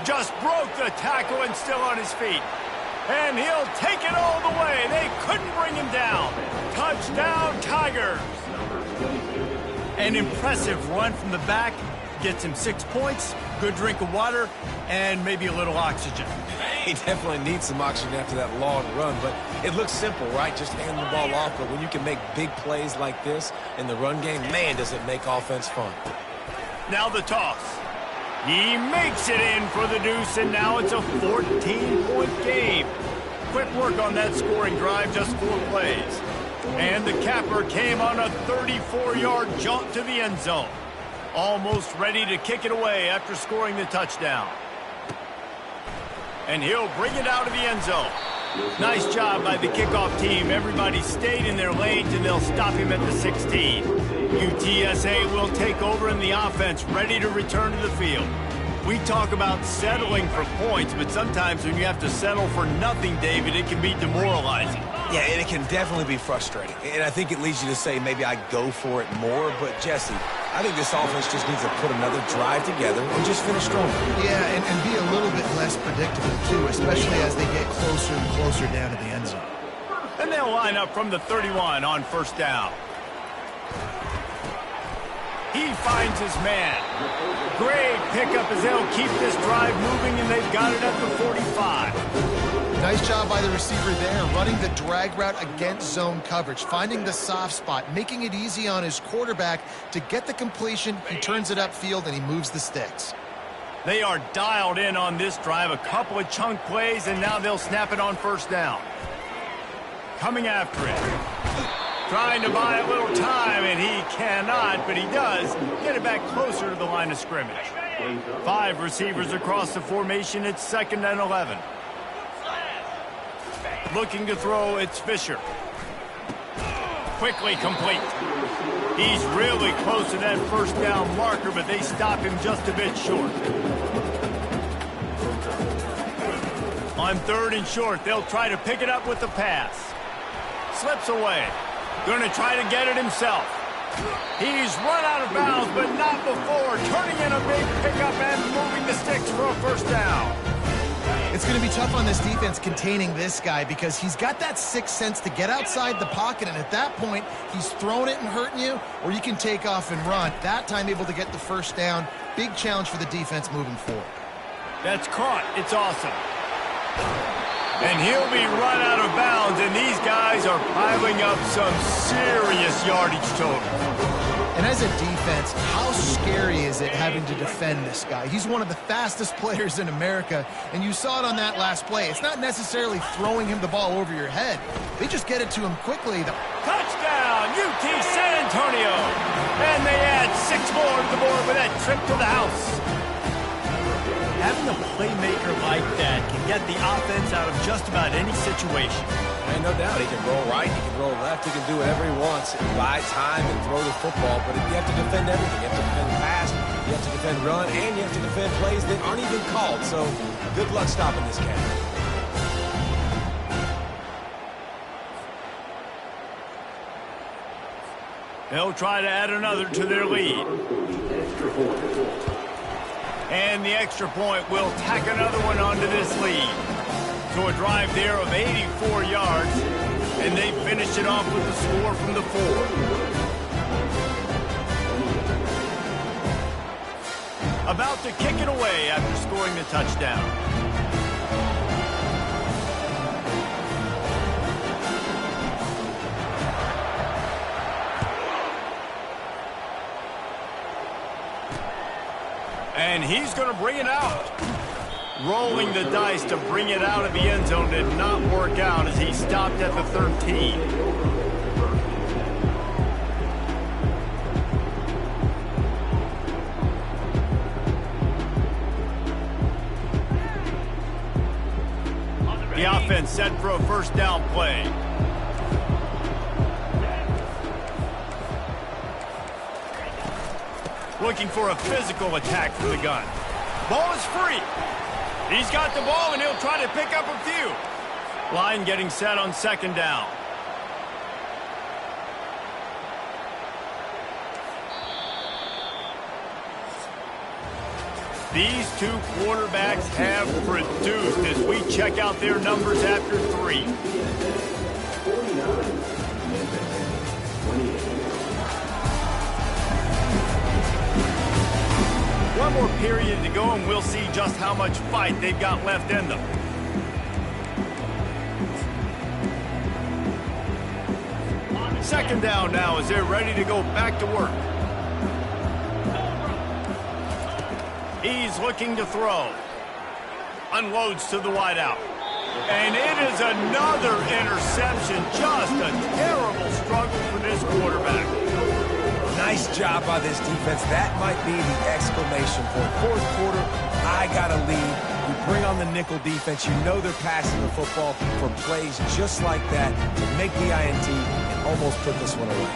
Just broke the tackle and still on his feet. And he'll take it all the way. They couldn't bring him down. Touchdown, Tigers. An impressive run from the back. Gets him 6 points, good drink of water, and maybe a little oxygen. He definitely needs some oxygen after that long run, but it looks simple, right? Just hand the ball off, but when you can make big plays like this in the run game, man, does it make offense fun. Now the toss. He makes it in for the deuce, and now it's a 14-point game. Quick work on that scoring drive, just 4 plays. And the capper came on a 34-yard jaunt to the end zone. Almost ready to kick it away after scoring the touchdown. And he'll bring it out of the end zone. Nice job by the kickoff team. Everybody stayed in their lanes, and they'll stop him at the 16. UTSA will take over in the offense, ready to return to the field. We talk about settling for points, but sometimes when you have to settle for nothing, David, it can be demoralizing. Yeah, and it can definitely be frustrating. And I think it leads you to say maybe I go for it more. But, Jesse, I think this offense just needs to put another drive together and just finish strong. Yeah, and be a little bit less predictable, too, especially as they get closer and closer down to the end zone. And they'll line up from the 31 on 1st down. He finds his man. Great pickup as they'll keep this drive moving, and they've got it at the 45. Nice job by the receiver there, running the drag route against zone coverage, finding the soft spot, making it easy on his quarterback to get the completion. He turns it upfield, and he moves the sticks. They are dialed in on this drive, a couple of chunk plays, and now they'll snap it on 1st down. Coming after it. Trying to buy a little time, and he cannot, but he does get it back closer to the line of scrimmage. 5 receivers across the formation. It's 2nd and 11. Looking to throw, it's Fisher. Quickly complete. He's really close to that 1st down marker, but they stop him just a bit short. On 3rd and short, they'll try to pick it up with the pass. Slips away. Going to try to get it himself. He's run out of bounds, but not before turning in a big pickup and moving the sticks for a first down. It's going to be tough on this defense containing this guy because he's got that sixth sense to get outside the pocket, and at that point, he's throwing it and hurting you, or you can take off and run. That time able to get the first down. Big challenge for the defense moving forward. That's caught. It's awesome. And he'll be run out of bounds, and these guys are piling up some serious yardage total. And as a defense, how scary is it having to defend this guy? He's one of the fastest players in America, and you saw it on that last play. It's not necessarily throwing him the ball over your head. They just get it to him quickly. Touchdown, UT San Antonio! And they add 6 more to the board with that trip to the house. Having a playmaker like that can get the offense out of just about any situation. And no doubt, he can roll right, he can roll left, he can do whatever he wants, buy time and throw the football, but you have to defend everything. You have to defend pass, you have to defend run, and you have to defend plays that aren't even called, so good luck stopping this cat. They'll try to add another to their lead. And the extra point will tack another one onto this lead. So a drive there of 84 yards, and they finished it off with the score from the 4. About to kick it away after scoring the touchdown. And he's going to bring it out. Rolling the dice to bring it out of the end zone did not work out as he stopped at the 13. The offense set for a first down play. Looking for a physical attack for the gun. Ball is free. He's got the ball, and he'll try to pick up a few. Line getting set on 2nd down. These two quarterbacks have produced as we check out their numbers after 3. One more period to go, and we'll see just how much fight they've got left in them. Second down now as they're ready to go back to work. He's looking to throw. Unloads to the wideout. And it is another interception. Just a terrible struggle for this quarterback. Nice job by this defense. That might be the exclamation point. 4th quarter, I got a lead. You bring on the nickel defense. You know they're passing the football for plays just like that to make the INT and almost put this one away.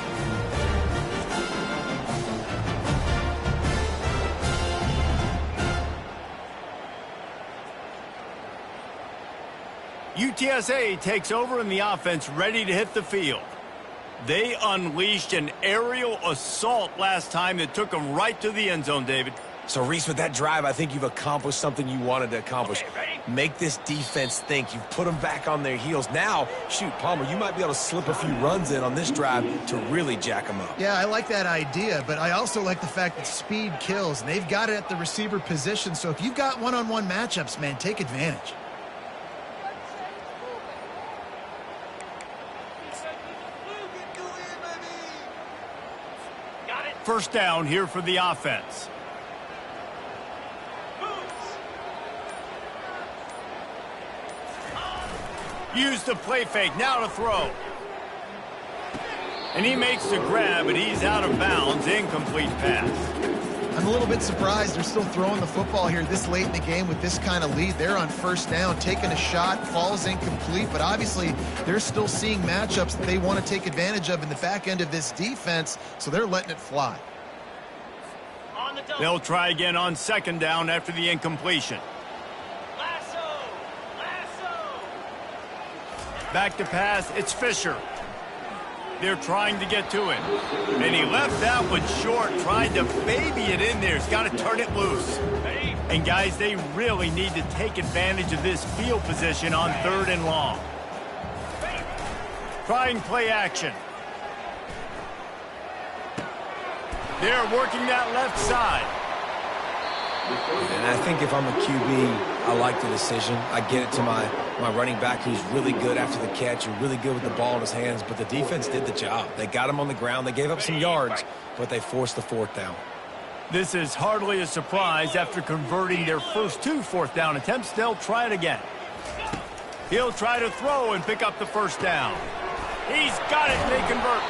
UTSA takes over in the offense, ready to hit the field. They unleashed an aerial assault last time that took them right to the end zone, David. So, Reese, with that drive, I think you've accomplished something you wanted to accomplish. Make this defense think. You've put them back on their heels. Now, shoot, Palmer, you might be able to slip a few runs in on this drive to really jack them up. Yeah, I like that idea, but I also like the fact that speed kills. They've got it at the receiver position, so if you've got one-on-one matchups, man, take advantage. First down here for the offense. Use the play fake, now to throw. And he makes the grab, and he's out of bounds. Incomplete pass. I'm a little bit surprised they're still throwing the football here this late in the game with this kind of lead. They're on first down, taking a shot, falls incomplete, but obviously they're still seeing matchups that they want to take advantage of in the back end of this defense, so they're letting it fly. They'll try again on second down after the incompletion. Lasso! Lasso! Back to pass, it's Fisher. They're trying to get to him. And he left that one short, tried to baby it in there. He's got to turn it loose. And guys, they really need to take advantage of this field position on 3rd and long. Trying play action. They're working that left side. And I think if I'm a QB, I like the decision. I get it to my running back who's really good after the catch and really good with the ball in his hands, but the defense did the job. They got him on the ground. They gave up some yards, but they forced the 4th down. This is hardly a surprise. After converting their first 2 4th down attempts, they'll try it again. He'll try to throw and pick up the 1st down. He's got it, and they convert.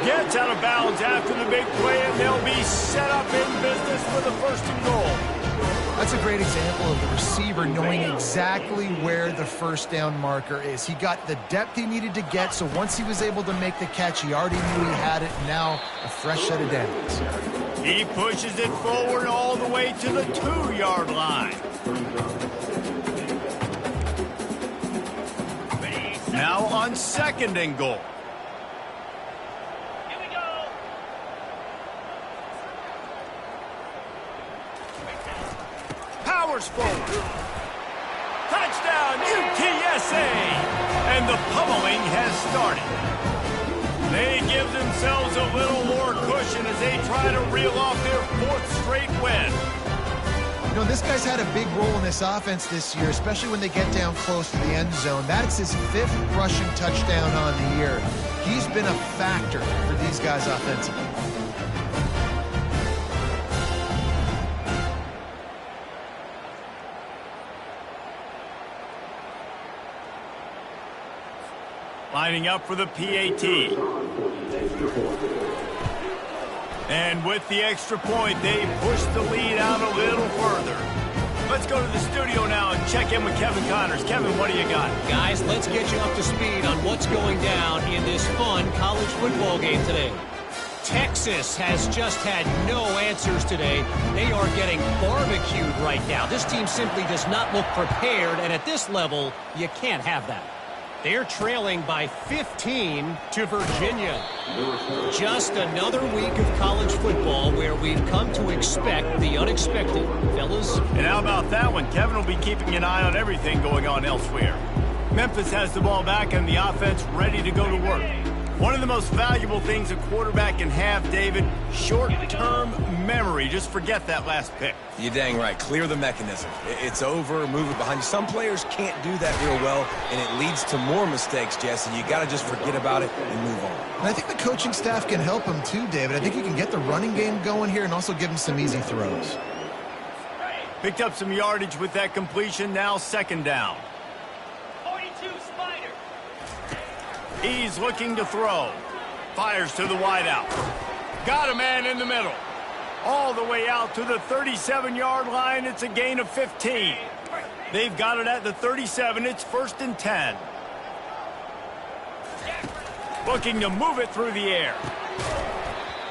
Gets out of bounds after the big play, and they'll be set up in business for the 1st and goal. That's a great example of the receiver knowing exactly where the 1st down marker is. He got the depth he needed to get, so once he was able to make the catch, he already knew he had it, and now a fresh set of downs. He pushes it forward all the way to the 2-yard line. Now on 2nd and goal. Here we go. Powers forward. Touchdown, UTSA! And the pummeling has started. They give themselves a little more cushion as they try to reel off their 4th straight win. You know, this guy's had a big role in this offense this year, especially when they get down close to the end zone. That's his 5th rushing touchdown on the year. He's been a factor for these guys offensively. Lining up for the PAT. And with the extra point, they push the lead out a little further. Let's go to the studio now and check in with Kevin Connors. Kevin, what do you got? Guys, let's get you up to speed on what's going down in this fun college football game today. Texas has just had no answers today. They are getting barbecued right now. This team simply does not look prepared, and at this level, you can't have that. They're trailing by 15 to Virginia. Just another week of college football where we've come to expect the unexpected, fellas. And how about that one? Kevin will be keeping an eye on everything going on elsewhere. Memphis has the ball back and the offense ready to go to work. One of the most valuable things a quarterback can have, David, short-term memory. Just forget that last pick. You're dang right. Clear the mechanism. It's over, move it behind you. Some players can't do that real well, and it leads to more mistakes, Jesse. You got to just forget about it and move on. And I think the coaching staff can help him too, David. I think you can get the running game going here and also give him some easy throws. Picked up some yardage with that completion. Now 2nd down. 42 Spider. He's looking to throw. Fires to the wideout. Got a man in the middle. All the way out to the 37-yard line. It's a gain of 15. They've got it at the 37. It's 1st and 10. Looking to move it through the air.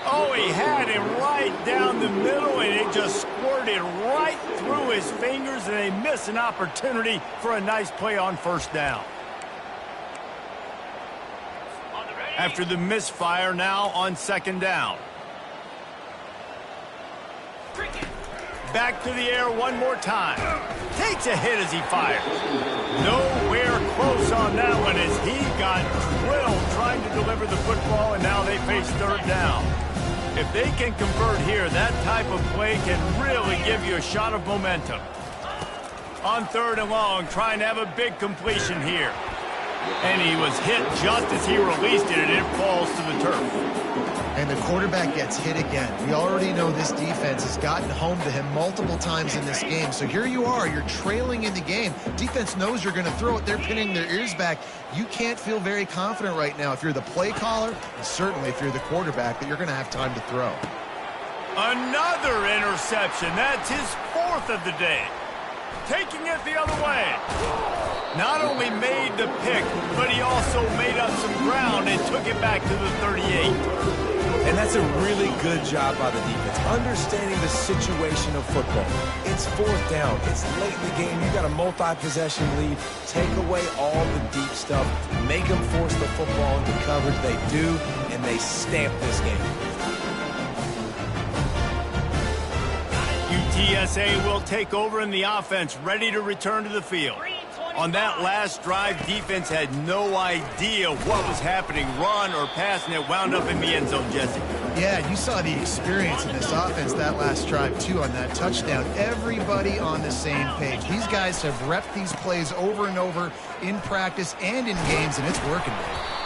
Oh, he had him right down the middle, and it just squirted right through his fingers, and they miss an opportunity for a nice play on 1st down. After the misfire, now on 2nd down. Back to the air one more time. Takes a hit as he fires. Nowhere close on that one as he got drilled trying to deliver the football, and now they face 3rd down. If they can convert here, that type of play can really give you a shot of momentum. On 3rd and long, trying to have a big completion here. And he was hit just as he released it, and it falls to the turf. And the quarterback gets hit again. We already know this defense has gotten home to him multiple times in this game. So here you are, you're trailing in the game. Defense knows you're going to throw it. They're pinning their ears back. You can't feel very confident right now if you're the play caller, and certainly if you're the quarterback, that you're going to have time to throw. Another interception. That's his 4th of the day. Taking it the other way. Not only made the pick, but he also made up some ground and took it back to the 38. And that's a really good job by the defense, understanding the situation of football. It's fourth down. It's late in the game. You got a multi-possession lead. Take away all the deep stuff. Make them force the football into coverage. They do, and they stamp this game. UTSA will take over in the offense, ready to return to the field. On that last drive, defense had no idea what was happening, run or pass, and it wound up in the end zone, Jesse. Yeah, you saw the experience in this offense that last drive, too, on that touchdown. Everybody on the same page. These guys have repped these plays over and over in practice and in games, and it's working.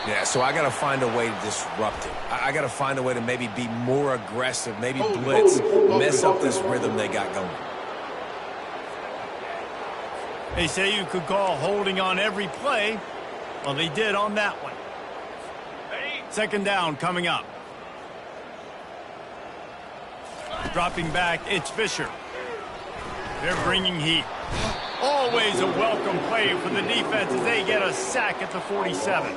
Yeah, so I got to find a way to disrupt it. I got to find a way to maybe be more aggressive, maybe blitz, mess up this rhythm they got going. They say you could call holding on every play. Well, they did on that one. Second down coming up. Dropping back, it's Fisher. They're bringing heat. Always a welcome play for the defense as they get a sack at the 47.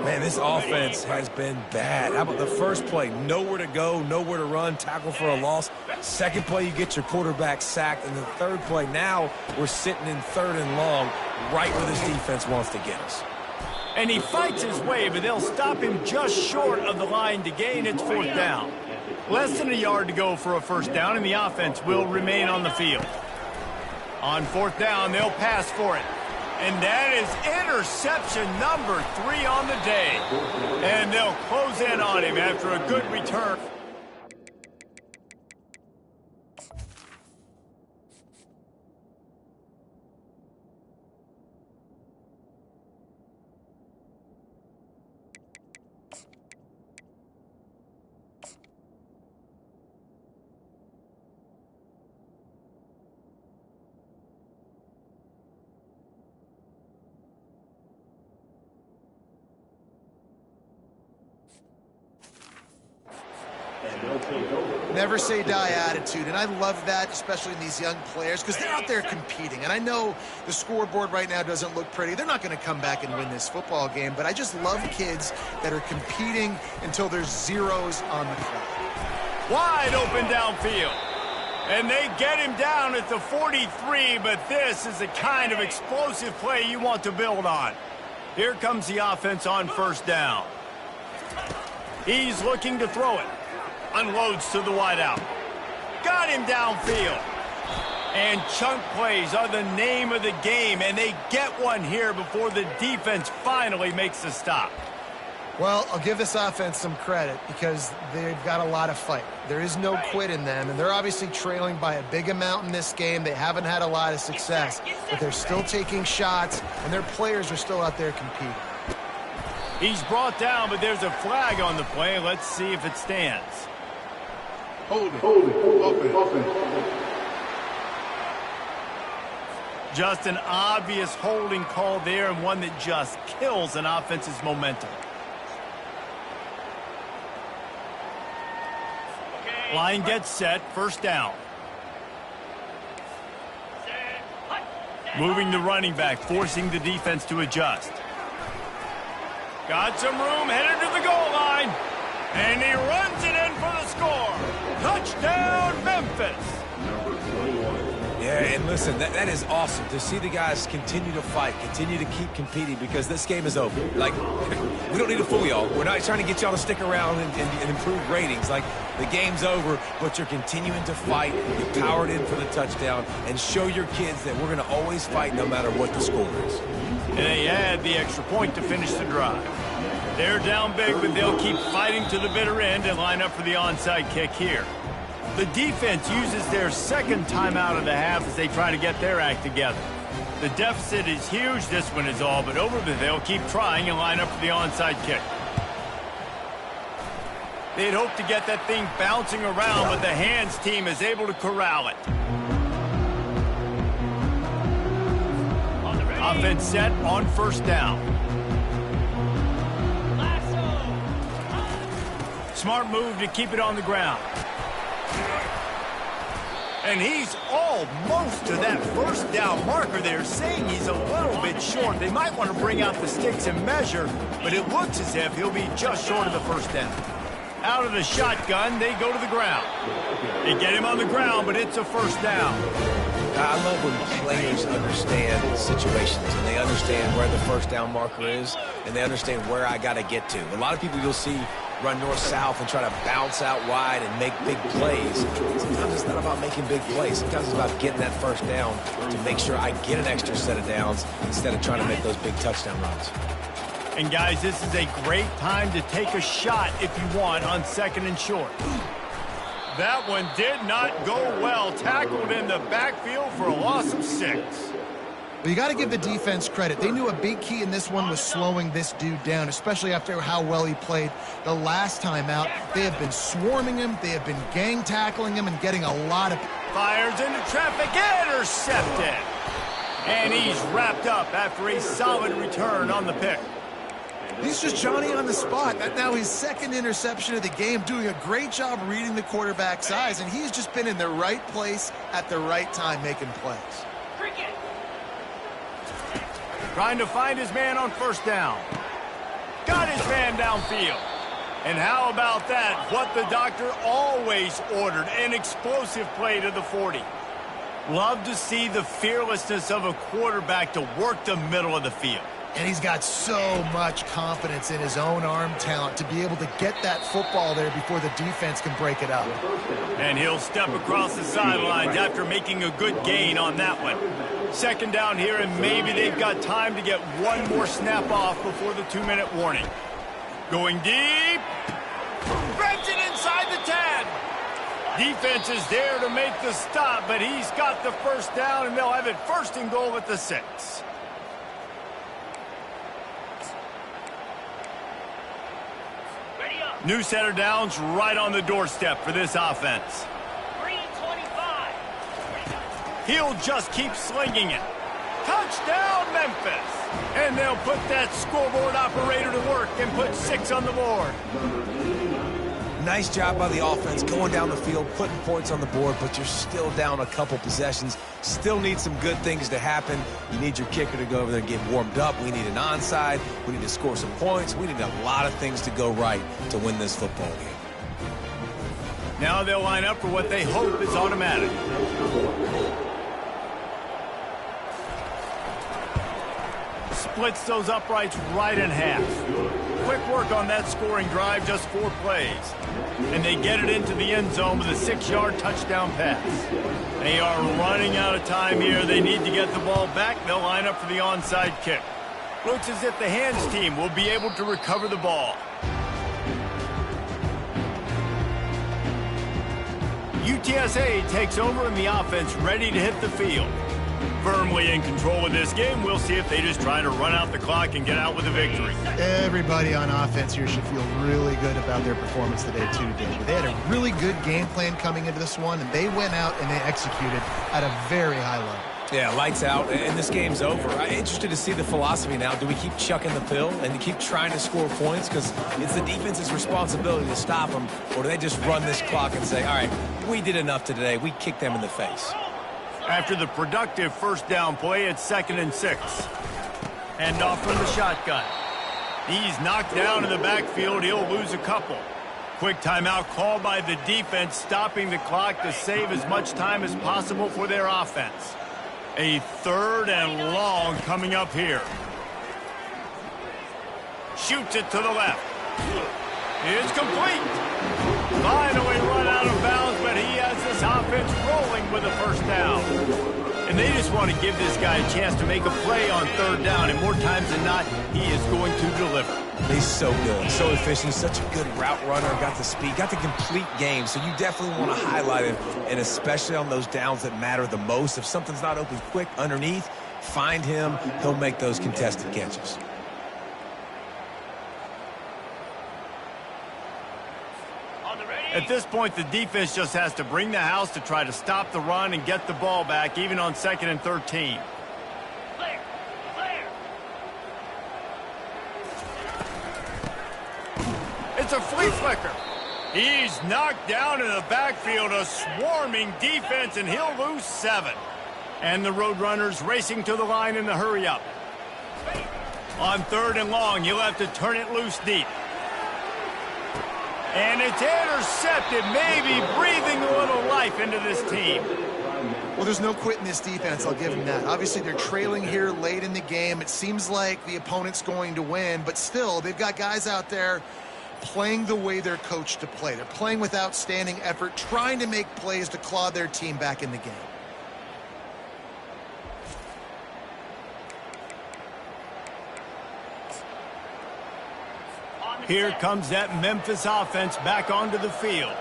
Man, this offense has been bad. How about the first play? Nowhere to go, nowhere to run, tackle for a loss. Second play, you get your quarterback sacked. And the third play, now we're sitting in third and long, right where this defense wants to get us. And he fights his way, but they'll stop him just short of the line to gain. It's fourth down. Less than a yard to go for a first down, and the offense will remain on the field. On fourth down, they'll pass for it. And that is interception number 3 on the day. And they'll close in on him after a good return. Never say die attitude, and I love that, especially in these young players, because they're out there competing. And I know the scoreboard right now doesn't look pretty. They're not going to come back and win this football game, but I just love kids that are competing until there's zeros on the clock. Wide open downfield. And they get him down at the 43, but this is the kind of explosive play you want to build on. Here comes the offense on first down. He's looking to throw it. Unloads to the wideout. Got him downfield. And chunk plays are the name of the game, and they get one here before the defense finally makes the stop. Well, I'll give this offense some credit because they've got a lot of fight. There is no quit in them, and they're obviously trailing by a big amount in this game. They haven't had a lot of success, but they're still taking shots, and their players are still out there competing. He's brought down, but there's a flag on the play. Let's see if it stands. Hold it. Offense. Just an obvious holding call there, and one that just kills an offense's momentum. Line gets set, first down. Moving the running back, forcing the defense to adjust. Got some room, headed to the goal line. And he runs it in for the score. Touchdown, Memphis. Yeah, and listen, that is awesome to see the guys continue to fight, continue to keep competing, because this game is over. Like, we don't need to fool y'all. We're not trying to get y'all to stick around and improve ratings. Like, the game's over, but you're continuing to fight. You powered in for the touchdown, and show your kids that we're going to always fight no matter what the score is. And they add the extra point to finish the drive. They're down big, but they'll keep fighting to the bitter end and line up for the onside kick here. The defense uses their second timeout of the half as they try to get their act together. The deficit is huge, this one is all, but over, but they'll keep trying and line up for the onside kick. They'd hoped to get that thing bouncing around, but the hands team is able to corral it. Offense set on first down. Smart move to keep it on the ground. And he's almost to that first down marker there, saying he's a little bit short. They might want to bring out the sticks and measure, but it looks as if he'll be just short of the first down. Out of the shotgun, they go to the ground. They get him on the ground, but it's a first down. I love when players understand situations and they understand where the first down marker is and they understand where I got to get to. A lot of people you'll see run north-south and try to bounce out wide and make big plays. Sometimes it's not about making big plays. Sometimes it's about getting that first down to make sure I get an extra set of downs instead of trying to make those big touchdown runs. And guys, this is a great time to take a shot if you want on 2nd and short. That one did not go well. Tackled in the backfield for a loss of 6. Well, you got to give the defense credit. They knew a big key in this one was slowing this dude down, especially after how well he played the last time out. They have been swarming him. They have been gang tackling him and getting a lot of... Fires into traffic, intercepted. And he's wrapped up after a solid return on the pick. He's just Johnny on the spot. That's now his 2nd interception of the game, doing a great job reading the quarterback's eyes, and he's just been in the right place at the right time making plays. Trying to find his man on first down. Got his man downfield. And how about that? What the doctor always ordered, an explosive play to the 40. Love to see the fearlessness of a quarterback to work the middle of the field. And he's got so much confidence in his own arm talent to be able to get that football there before the defense can break it up. And he'll step across the sidelines after making a good gain on that one. 2nd down here, and maybe they've got time to get one more snap off before the 2-minute warning. Going deep. Grabs it inside the 10. Defense is there to make the stop, but he's got the first down, and they'll have it 1st and goal at the 6. New set of downs right on the doorstep for this offense. 3 and 25. He'll just keep slinging it. Touchdown, Memphis. And they'll put that scoreboard operator to work and put 6 on the board. Nice job by the offense going down the field, putting points on the board, but you're still down a couple possessions. Still need some good things to happen. You need your kicker to go over there and get warmed up. We need an onside. We need to score some points. We need a lot of things to go right to win this football game. Now they'll line up for what they hope is automatic. Splits those uprights right in half. Quick work on that scoring drive, just 4 plays. And they get it into the end zone with a 6-yard touchdown pass. They are running out of time here. They need to get the ball back. They'll line up for the onside kick. Looks as if the hands team will be able to recover the ball. UTSA takes over in the offense, ready to hit the field. Firmly in control of this game. We'll see if they just try to run out the clock and get out with a victory. Everybody on offense here should feel really good about their performance today, too, David. They had a really good game plan coming into this one, and they went out and they executed at a very high level. Yeah, lights out, and this game's over. I'm interested to see the philosophy now. Do we keep chucking the pill and keep trying to score points because it's the defense's responsibility to stop them, or do they just run this clock and say, all right, we did enough today. We kicked them in the face. After the productive first down play, it's 2nd and 6. Hand off from the shotgun. He's knocked down in the backfield. He'll lose a couple. Quick timeout called by the defense, stopping the clock to save as much time as possible for their offense. A 3rd and long coming up here. Shoots it to the left. It's complete. Finally run out of bounds, but he has this offense rolling with a first down. And they just want to give this guy a chance to make a play on 3rd down, and more times than not, he is going to deliver. He's so good, so efficient, such a good route runner, got the speed, got the complete game, so you definitely want to highlight him, and especially on those downs that matter the most. If something's not open quick underneath, find him, he'll make those contested catches. At this point, the defense just has to bring the house to try to stop the run and get the ball back, even on 2nd and 13. Clear. Clear. It's a flea flicker. He's knocked down in the backfield, a swarming defense, and he'll lose 7. And the Roadrunners racing to the line in the hurry-up. On 3rd and long, he'll have to turn it loose deep. And it's intercepted, maybe breathing a little life into this team. Well, there's no quitting this defense. I'll give them that. Obviously, they're trailing here late in the game. It seems like the opponent's going to win, but still, they've got guys out there playing the way they're coached to play. They're playing with outstanding effort, trying to make plays to claw their team back in the game. Here comes that Memphis offense back onto the field.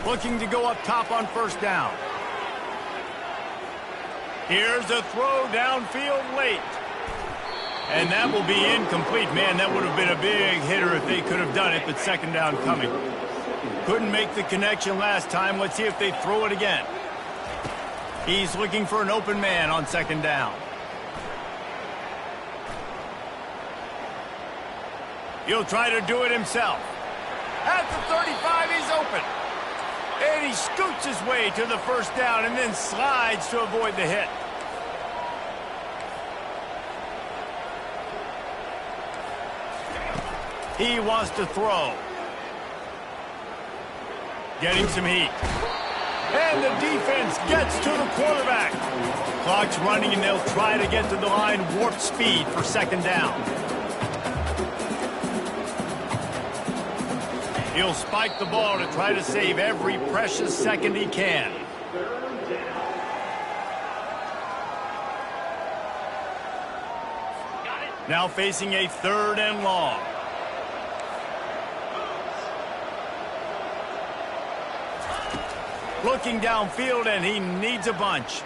Looking to go up top on first down. Here's a throw downfield late. And that will be incomplete. Man, that would have been a big hitter if they could have done it, but second down coming. Couldn't make the connection last time. Let's see if they throw it again. He's looking for an open man on second down. He'll try to do it himself. At the 35, he's open. And he scoots his way to the first down and then slides to avoid the hit. He wants to throw. Getting some heat. And the defense gets to the quarterback. Clock's running and they'll try to get to the line warp speed for second down. He'll spike the ball to try to save every precious second he can. Now facing a third and long. Looking downfield, and he needs a bunch.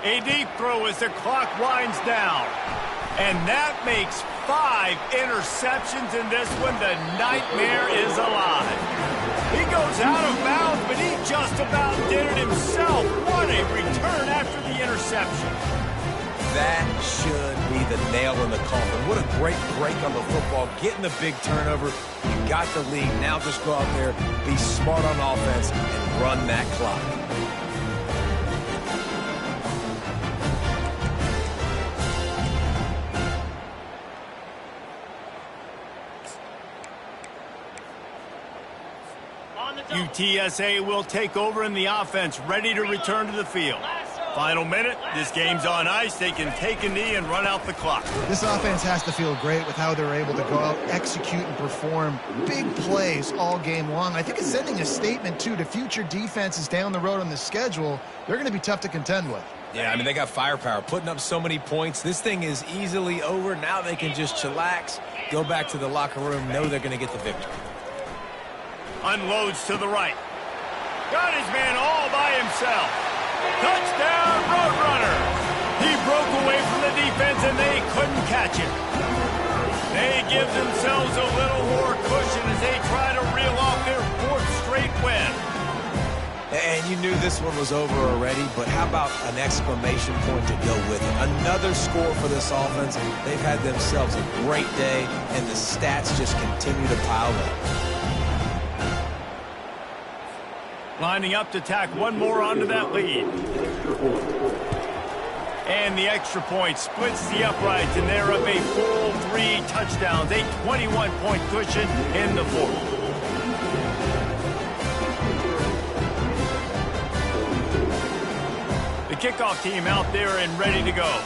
A deep throw as the clock winds down. And that makes 5 interceptions in this one. The nightmare is alive. He goes out of bounds, but he just about did it himself. What a return after the interception. That should be the nail in the coffin. What a great break on the football. Getting the big turnover. You got the lead. Now just go out there, be smart on offense, and run that clock. UTSA will take over in the offense, ready to return to the field. Final minute, this game's on ice. They can take a knee and run out the clock. This offense has to feel great with how they're able to go out, execute, and perform big plays all game long. I think it's sending a statement, too, to future defenses down the road on the schedule. They're going to be tough to contend with. Yeah, I mean, they got firepower, putting up so many points. This thing is easily over. Now they can just chillax, go back to the locker room, know they're going to get the victory. Unloads to the right. Got his man all by himself. Touchdown, Roadrunner. He broke away from the defense, and they couldn't catch him. They give themselves a little more cushion as they try to reel off their 4th straight win. And you knew this one was over already, but how about an exclamation point to go with it? Another score for this offense. They've had themselves a great day, and the stats just continue to pile up. Lining up to tack one more onto that lead. And the extra point splits the uprights, and they're up a full 3 touchdowns, a 21-point cushion in the 4th. The kickoff team out there and ready to go.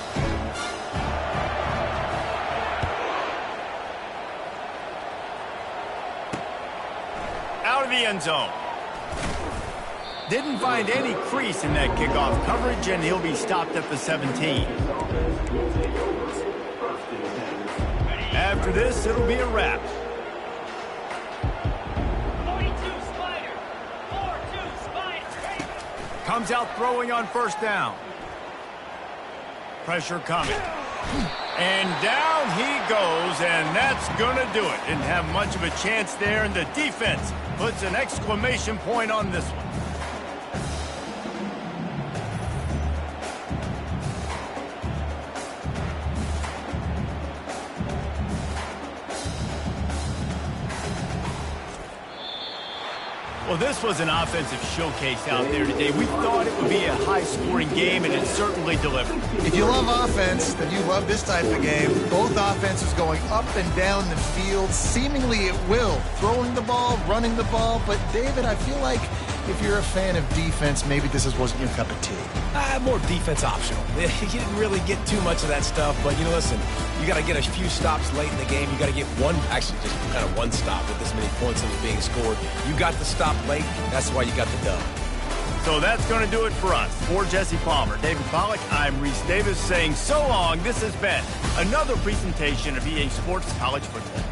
Out of the end zone. Didn't find any crease in that kickoff coverage, and he'll be stopped at the 17. After this, it'll be a wrap. 42 Spider. 4-2 Spider. Comes out throwing on first down. Pressure coming. And down he goes, and that's going to do it. Didn't have much of a chance there, and the defense puts an exclamation point on this one. Well, this was an offensive showcase out there today. We thought it would be a high-scoring game, and it certainly delivered. If you love offense, then you love this type of game. Both offenses going up and down the field, seemingly at will. Throwing the ball, running the ball. But, David, I feel like if you're a fan of defense, maybe this wasn't your cup of tea. More defense optional. You didn't really get too much of that stuff, but, listen, you got to get a few stops late in the game. You got to get just kind of one stop with this many points that was being scored. You got the stop late. That's why you got the dub. So that's going to do it for us. For Jesse Palmer, David Pollack, I'm Reese Davis saying so long. This has been another presentation of EA Sports College Football.